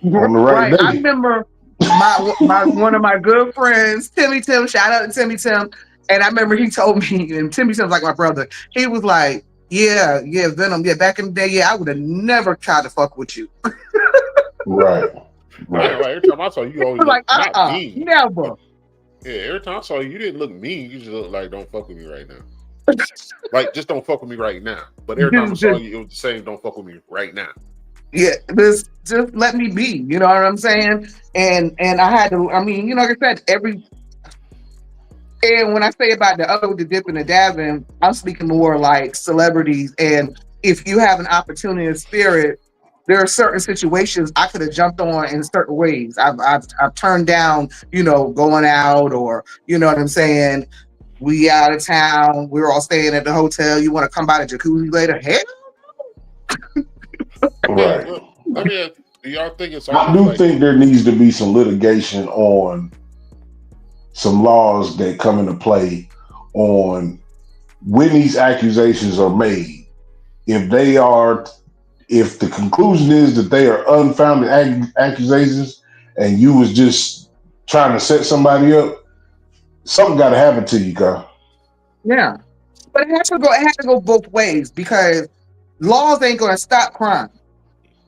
On the right day. I remember my one of my good friends, Timmy Tim. Shout out to Timmy Tim. And I remember he told me, and Timmy Tim's like my brother. He was like, "Yeah, Venom. Yeah, back in the day, yeah, I would have never tried to fuck with you." Right. Every time I saw you, always like, not mean. Never. Yeah, every time I saw you, you didn't look mean. You just look like don't fuck with me right now. Like just don't fuck with me right now. But every time I saw you, it was the same. Don't fuck with me right now. Yeah, just let me be. You know what I'm saying? And I had to. I mean, like I said, and when I say about the other with the dip and the dabbing, I'm speaking more like celebrities. And if you have an opportunity in spirit, there are certain situations I could have jumped on in certain ways. I've turned down, going out, or you know what I'm saying. We out of town. We're all staying at the hotel. You want to come by the jacuzzi later? Hell, Right. Let me ask, do y'all think it's I almost do like think there needs to be some litigation on some laws that come into play on when these accusations are made. If they are, if the conclusion is that they are unfounded accusations, and you was just trying to set somebody up, something got to happen to you, Kyle. yeah. But it has to go. It has to go both ways because laws ain't going to stop crime.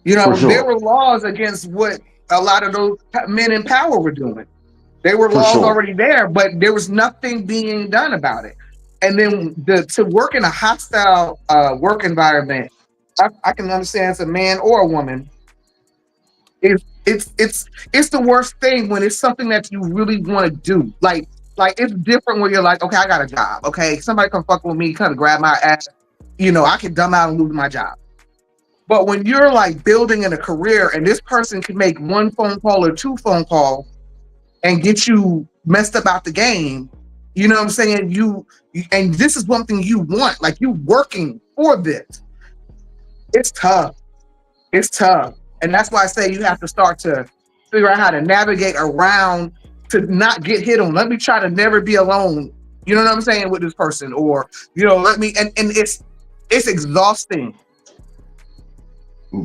For There sure. were laws against what a lot of those men in power were doing. There were For laws sure. already there, but there was nothing being done about it. And then to work in a hostile work environment, I can understand it's a man or a woman. It's the worst thing when it's something that you really want to do. Like it's different when you're like, okay, I got a job. Okay, somebody come fuck with me, kind of grab my ass. I can dumb out and lose my job. But when you're like building in a career and this person can make one phone call or two phone calls and get you messed up out the game, you know what I'm saying? And this is one thing you want, like you working for this. It's tough. It's tough. And that's why I say you have to start to figure out how to navigate around to not get hit on. Let me try to never be alone. You know what I'm saying with this person, or let me. And it's exhausting.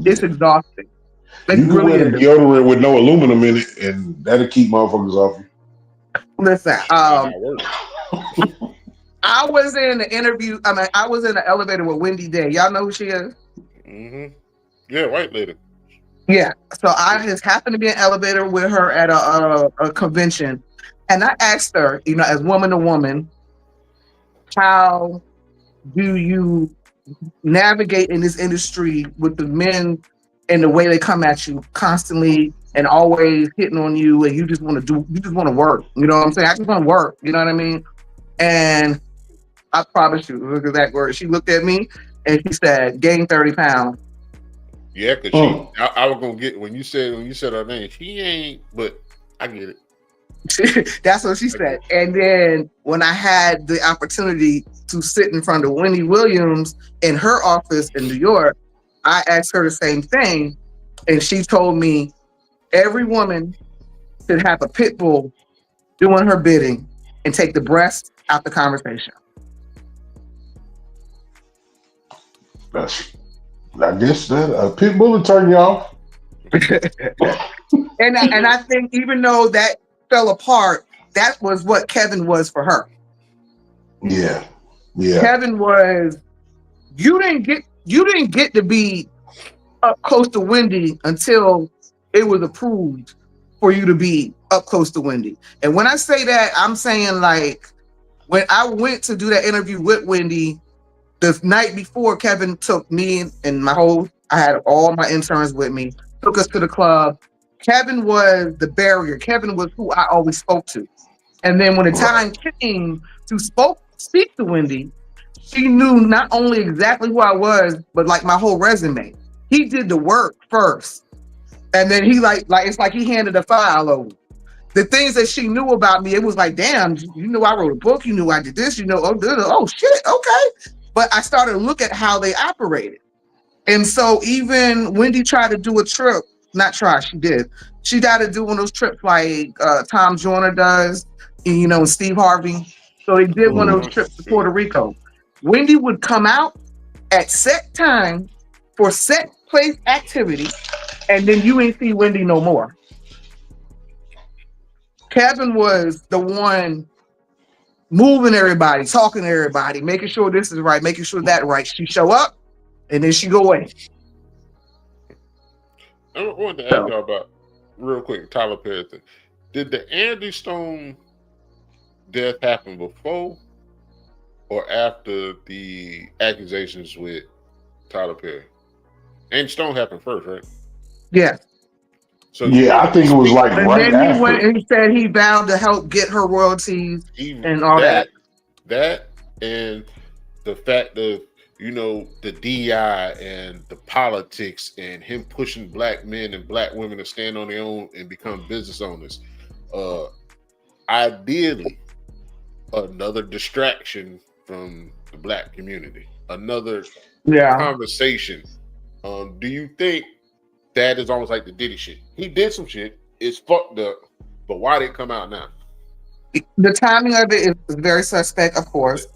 It's Yeah. exhausting. It You can really wear the is. deodorant with no aluminum in it, and that'll keep motherfuckers off you. Listen, not how it works? I was in the interview. I was in the elevator with Wendy Day. Y'all know who she is? Mm-hmm. Yeah, white lady. Yeah. So I just happened to be in an elevator with her at a convention, and I asked her, as woman to woman, how do you navigate in this industry with the men and the way they come at you constantly and always hitting on you, and you just want to work. You know what I'm saying? I just want to work. You know what I mean? And I promise you, look at that word. She looked at me and she said, "Gain 30 pounds." Yeah, cause I was gonna get when you said her name. She ain't, but I get it. That's what she said. And then when I had the opportunity to sit in front of Wendy Williams in her office in New York, I asked her the same thing. And she told me every woman should have a pit bull doing her bidding and take the breast out the conversation. I guess that a pit bull will turn you off. And I think even though that fell apart, that was what Kevin was for her. Yeah. Yeah. Kevin was, you didn't get to be up close to Wendy until it was approved for you to be up close to Wendy. And when I say that, I'm saying like when I went to do that interview with Wendy, the night before, Kevin took me and I had all my interns with me, took us to the club. Kevin was the barrier. Kevin was who I always spoke to. And then when the time came to speak to Wendy, she knew not only exactly who I was, but like my whole resume. He did the work first. And then he like it's like he handed a file over. The things that she knew about me, it was like, damn, you knew I wrote a book, you knew I did this, oh shit, okay. But I started to look at how they operated. And so even Wendy tried to do a trip, not try, she did. She tried to do one of those trips like Tom Joyner does, and Steve Harvey. So they did one of those trips to Puerto Rico. Wendy would come out at set time for set place activity, and then you ain't see Wendy no more. Kevin was the one moving everybody, talking to everybody, making sure this is right, making sure that right. She show up, and then she go away. I wanted to ask y'all about real quick, Tyler Perry thing. Did the Andy Stone death happen before or after the accusations with Tyler Perry? And Stone happened first, right? Yeah. So you Yeah, I know, think it was like And right then he went after. and he said he vowed to help get her royalties and all that. that and the fact of the DI and the politics and him pushing black men and black women to stand on their own and become business owners. Ideally, another distraction from the black community, another conversation. Do you think that is almost like the Diddy shit? He did some shit. It's fucked up, but why did it come out now? The timing of it is very suspect, of course.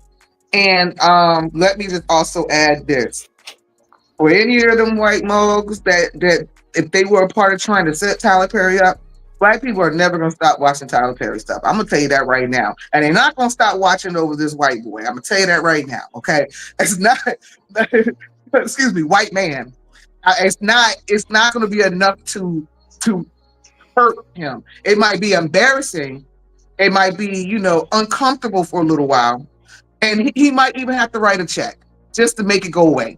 And let me just also add this. For any of them white mugs that if they were a part of trying to set Tyler Perry up, black people are never gonna stop watching Tyler Perry stuff. I'm gonna tell you that right now. And they're not gonna stop watching over this white boy. I'm gonna tell you that right now. Okay. It's not excuse me, white man. It's not gonna be enough to hurt him. It might be embarrassing. It might be, uncomfortable for a little while. And he might even have to write a check just to make it go away.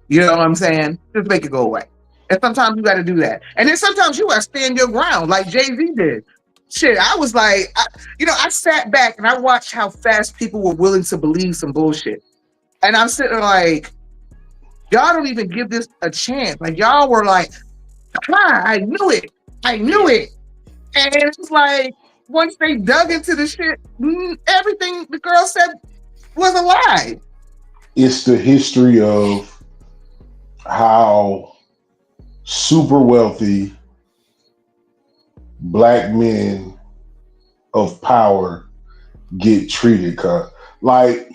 You know what I'm saying? Just make it go away. And sometimes you got to do that. And then sometimes you got to stand your ground like Jay-Z did. Shit, I was like, I sat back and I watched how fast people were willing to believe some bullshit. And I'm sitting like, y'all don't even give this a chance. Like, y'all were like, I knew it. I knew it. And it's like, once they dug into the shit, everything the girl said was a lie. It's the history of how super wealthy black men of power get treated. Like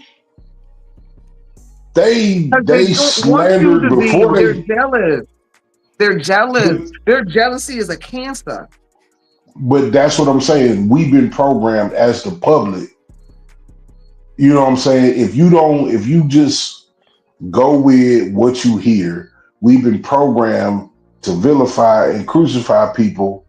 they slandered before they're jealous. They're jealous. Their jealousy is a cancer. But that's what I'm saying. We've been programmed as the public. You know what I'm saying? If you just go with what you hear, we've been programmed to vilify and crucify people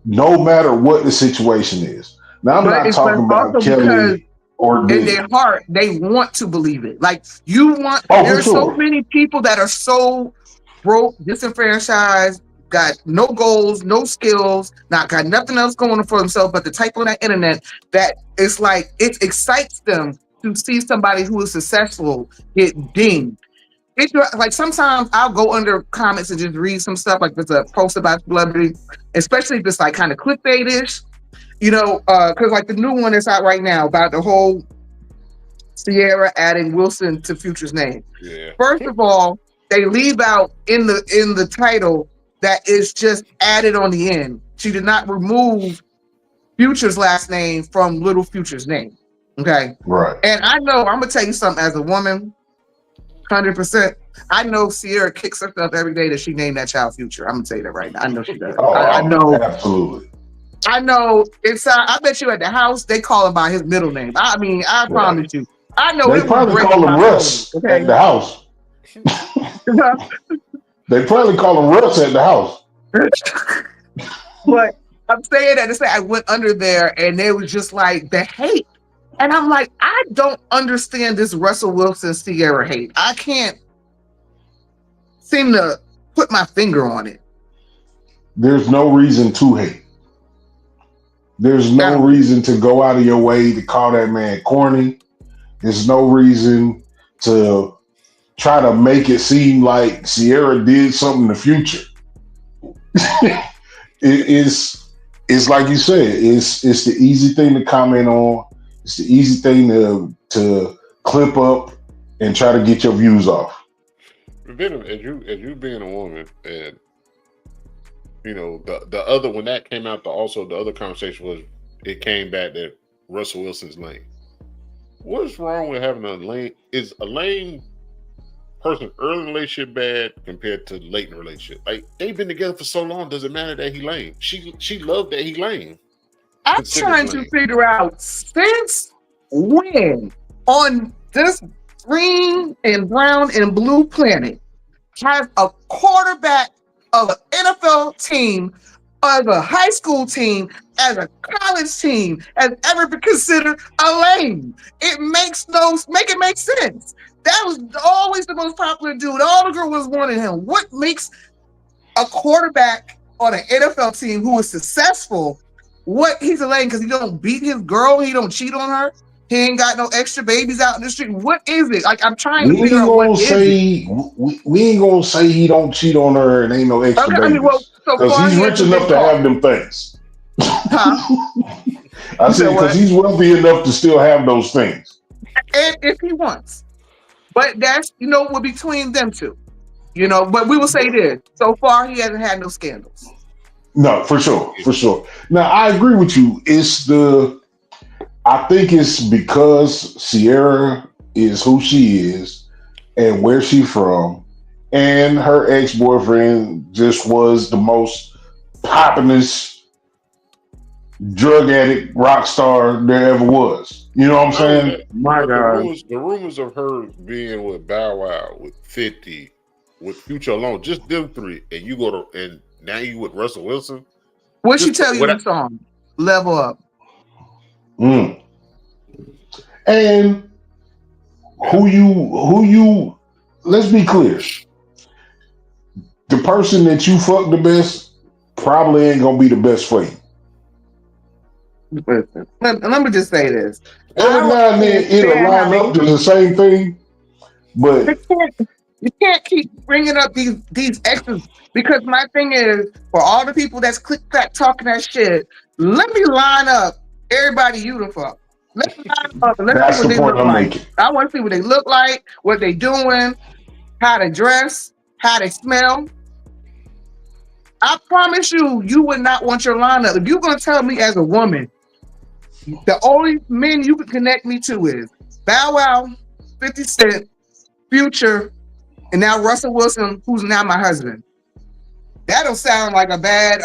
no matter what the situation is. Now, I'm not talking about Kelly or Diddy. In their heart, they want to believe it. Like, there's so many people that are so broke, disenfranchised, got no goals, no skills, not got nothing else going on for themselves but to type on that internet, that it's like it excites them to see somebody who is successful get dinged. It's like sometimes I'll go under comments and just read some stuff, like if it's a post about celebrity, especially if it's like kind of clickbait-ish, because like the new one that's out right now about the whole Sierra adding Wilson to Future's name. Yeah. First of all, they leave out in the title that is just added on the end. She did not remove Future's last name from Little Future's name. Okay. Right. And I know, I'm gonna tell you something as a woman, 100%. I know Sierra kicks herself every day that she named that child Future. I'm gonna tell you that right now. I know she does. I know. Absolutely. I know. I bet you at the house they call him by his middle name. I mean, I promise you. I know. They probably call him Russ at the house. They probably call him Russ at the house. But I'm saying that to say I went under there and they was just like the hate. And I'm like, I don't understand this Russell Wilson Sierra hate. I can't seem to put my finger on it. There's no reason to hate. There's no reason to go out of your way to call that man corny. There's no reason to try to make it seem like Sierra did something in the future. It's like you said, it's the easy thing to comment on. It's the easy thing to clip up and try to get your views off. Venom, as you being a woman, and the other, when that came out, the other conversation was, it came back that Russell Wilson's lame. What's wrong with having a lame? Is a lame person early in a relationship bad compared to late in a relationship? Like, they've been together for so long, does it matter that he lame? She loved that he lame. I'm trying to figure out since when on this green and brown and blue planet has a quarterback of an NFL team as a high school team, as a college team, has ever been considered a lane. It makes it make sense. That was always the most popular dude. All the girls was wanting him. What makes a quarterback on an NFL team who is successful? What he's a lane because he don't beat his girl, he don't cheat on her, he ain't got no extra babies out in the street. What is it? Like I'm trying to We figure ain't out what gonna is it. say we ain't gonna say he don't cheat on her and ain't no extra Okay, I mean, well, babies so because far he's he rich hasn't been enough to caught. have them things. Huh? I You said said because what? he's wealthy enough to still have those things. And if he wants, but that's what between them two. But we will say this: so far he hasn't had no scandals. No, for sure, for sure. Now I agree with you. I think it's because Sierra is who she is and where she from, and her ex boyfriend just was the most poppinest drug addict rock star there ever was. You know what I'm Not only saying? that, My but God. the rumors of her being with Bow Wow, with 50, with Future alone, just them three, and you go to and now you with Russell Wilson. What she Just tell you in the song? Level up. Mm. And who you let's be clear. The person that you fuck the best probably ain't gonna be the best for you. Listen, let me just say this. Every I now and don't then it'll understand how line up to the same thing, but you can't keep bringing up these extras because my thing is for all the people that's click clack talking that shit. Let me line up everybody you the fuck. Let's line up and let's see that's what the they point look I'm like. making. I want to see what they look like, what they doing, how they dress, how they smell. I promise you would not want your lineup. If you're gonna tell me as a woman, the only men you can connect me to is Bow Wow, 50 Cent, Future, and now Russell Wilson, who's now my husband. That don't sound like a bad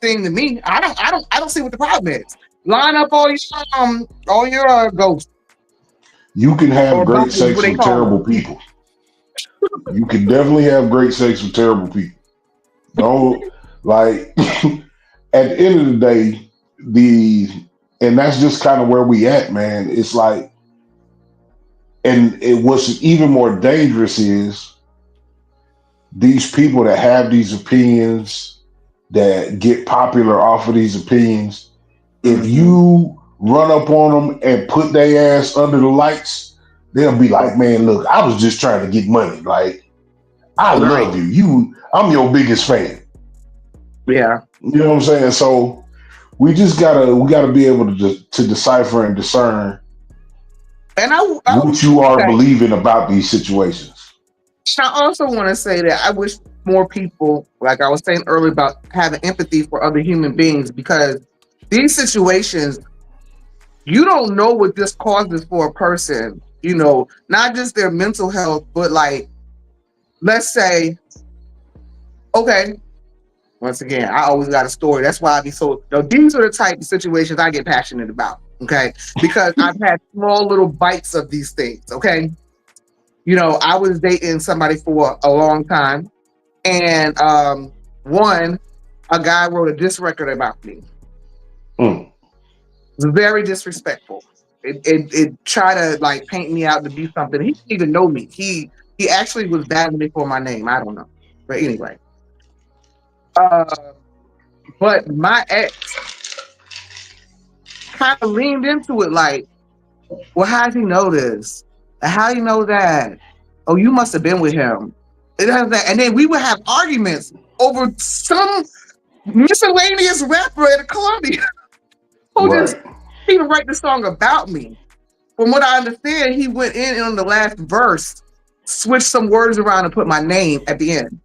thing to me. I don't see what the problem is. Line up all your ghosts You can have or great bubbles, what sex they with call terrible them. people. You can definitely have great sex with terrible people. Don't like at the end of the day, the and that's just kind of where we at, man. It's like, what's even more dangerous is these people that have these opinions that get popular off of these opinions. If Mm-hmm. you run up on them and put their ass under the lights, they'll be like, "Man, look, I was just trying to get money. Like, I Right. love you. I'm your biggest fan." Yeah. You know what I'm saying? So we gotta be able to decipher and discern And I what you will are say, believing about these situations. I also want to say that I wish more people, like I was saying earlier, about having empathy for other human beings because these situations, you don't know what this causes for a person, not just their mental health, but like, let's say, okay, once again, I always got a story. That's why I be so, these are the type of situations I get passionate about, okay? Because I've had small little bites of these things, okay? I was dating somebody for a long time. And a guy wrote a diss record about me. Mm. It was very disrespectful. It tried to like paint me out to be something. He didn't even know me. He actually was battling me for my name. I don't know. But anyway. Uh but my ex kind of leaned into it like, well, how does he know this? How do you know that? Oh, you must have been with him. It has that, and then we would have arguments over some miscellaneous rapper at Columbia who just Right. even write the song about me. From what I understand, he went in and on the last verse, switched some words around and put my name at the end.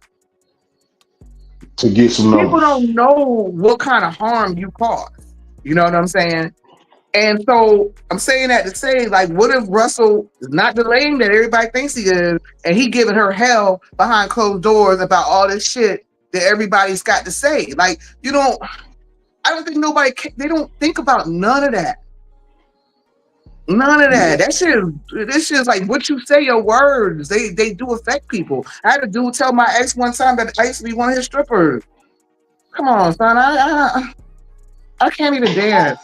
To get some People numbers. don't know what kind of harm you cause. You know what I'm saying? And so I'm saying that to say, like, what if Russell is not the lame that everybody thinks he is, and he giving her hell behind closed doors about all this shit that everybody's got to say? Like, I don't think they don't think about none of that. None of that. Yeah. This shit is like what you say, your words. They do affect people. I had a dude tell my ex one time that I used to be one of his strippers. Come on, son. I can't even dance.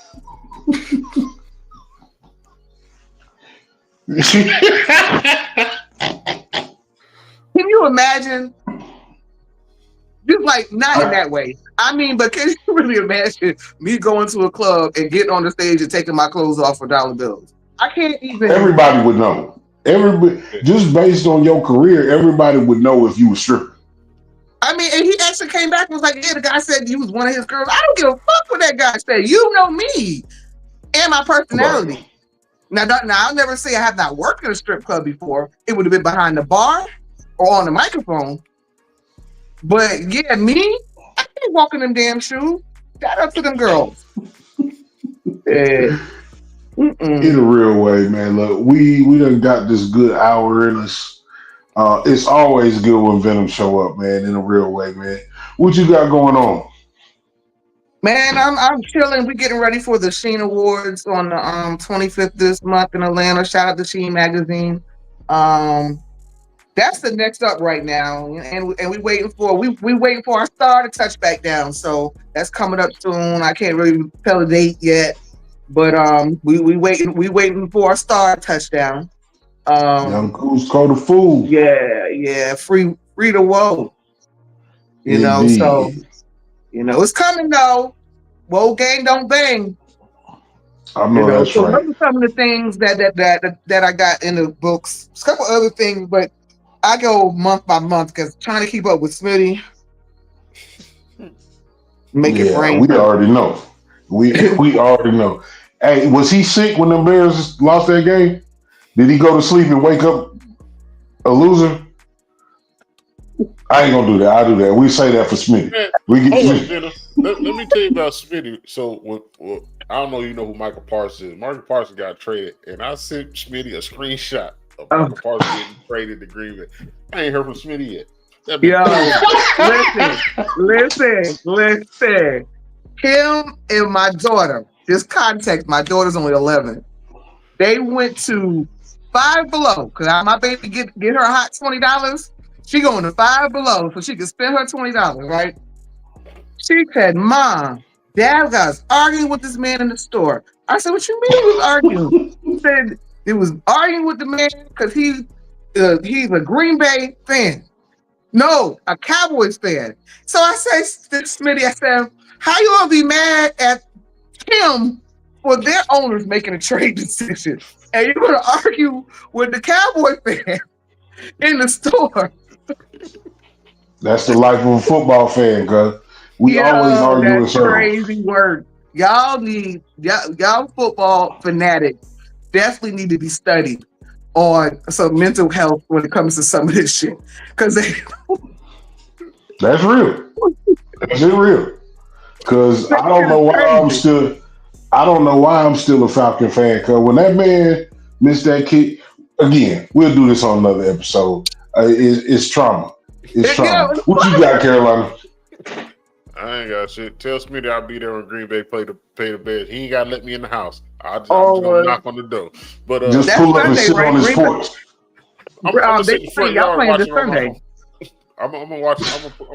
Can you imagine? Just like not in that way. I mean, but can you really imagine me going to a club and getting on the stage and taking my clothes off for dollar bills? I can't even. Everybody would know. Everybody, just based on your career, everybody would know if you were stripping. I mean, and he actually came back and was like, yeah, the guy said you was one of his girls. I don't give a fuck what that guy said. You know me and my personality. Right. Now, I'll never say I have not worked in a strip club before. It would have been behind the bar or on the microphone. But yeah, me, I can't walk in them damn shoes. Shout out to them girls. In a real way, man. Look, we done got this good hour in us. It's always good when Venom show up, man. In a real way, man. What you got going on? Man, I'm chilling. We're getting ready for the Sheen Awards on the 25th this month in Atlanta. Shout out to Sheen Magazine. That's the next up right now, and we waiting for our star to touch back down. So that's coming up soon. I can't really tell a date yet, but we waiting for our star touchdown. Young Coos called a fool. Yeah, free to woe. You know, so it's coming though. Woe gang don't bang. I know that's so right. Those are some of the things that I got in the books. A couple other things, but I go month by month because trying to keep up with Smitty, make it rain. We already know. We already know. Hey, was he sick when the Bears lost that game? Did he go to sleep and wake up a loser? I ain't gonna do that. I'll do that. We say that for Smitty. Let me tell you about Smitty. So I don't know, you know who Michael Parsons is. Michael Parsons got traded, and I sent Smitty a screenshot of Michael Parsons getting traded to Green Bay. I ain't heard from Smitty yet. Listen. Him and my daughter, just context, my daughter's only 11. They went to Five Below, because my baby get her a hot $20. She going to Five Below so she can spend her $20, right? She said, Mom, Dad was arguing with this man in the store. I said, what you mean he was arguing? He said, he was arguing with the man because he's a Green Bay fan. No, a Cowboys fan. So I said to Smitty, I said, how you gonna be mad at him for their owners making a trade decision? And you're gonna argue with the Cowboy fan in the store. That's the life of a football fan, cuz we always argue in circles. Crazy work. Y'all football fanatics definitely need to be studied on some mental health when it comes to some of this shit. Because that's real. That's real. Because I don't know why I'm still a Falcon fan. Because when that man missed that kick, again, we'll do this on another episode. It's trauma. It's trauma. What you got, Carolina? I ain't got shit. Tell Smitty I'll be there when Green Bay pay the Bears. He ain't got to let me in the house. I'm just gonna knock on the door. But just pull up and sit on his porch. I'm gonna sit in the front yard watching on my phone. I'm gonna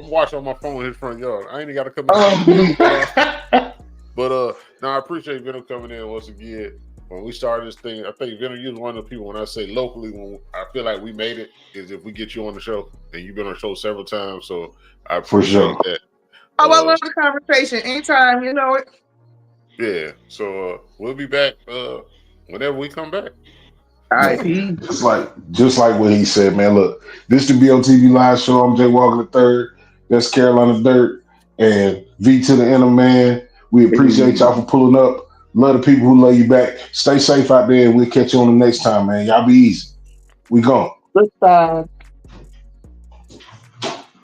watch on my phone in his front yard. I ain't even got to come out. But now I appreciate Venom coming in once again. When we started this thing, I think Venom, you was one of the people when I say locally, when I feel like we made it, is if we get you on the show, and you've been on the show several times, so I appreciate that. I love the conversation. Anytime, you know it. Yeah, so we'll be back whenever we come back. All right, just like what he said, man. Look, this is the BOTB Live Show. I'm Jay Walker III. That's Carolina Dirt and V to the Inner Man. We appreciate y'all for pulling up. Love the people who love you back. Stay safe out there, and we'll catch you on the next time, man. Y'all be easy. We gone. Good side.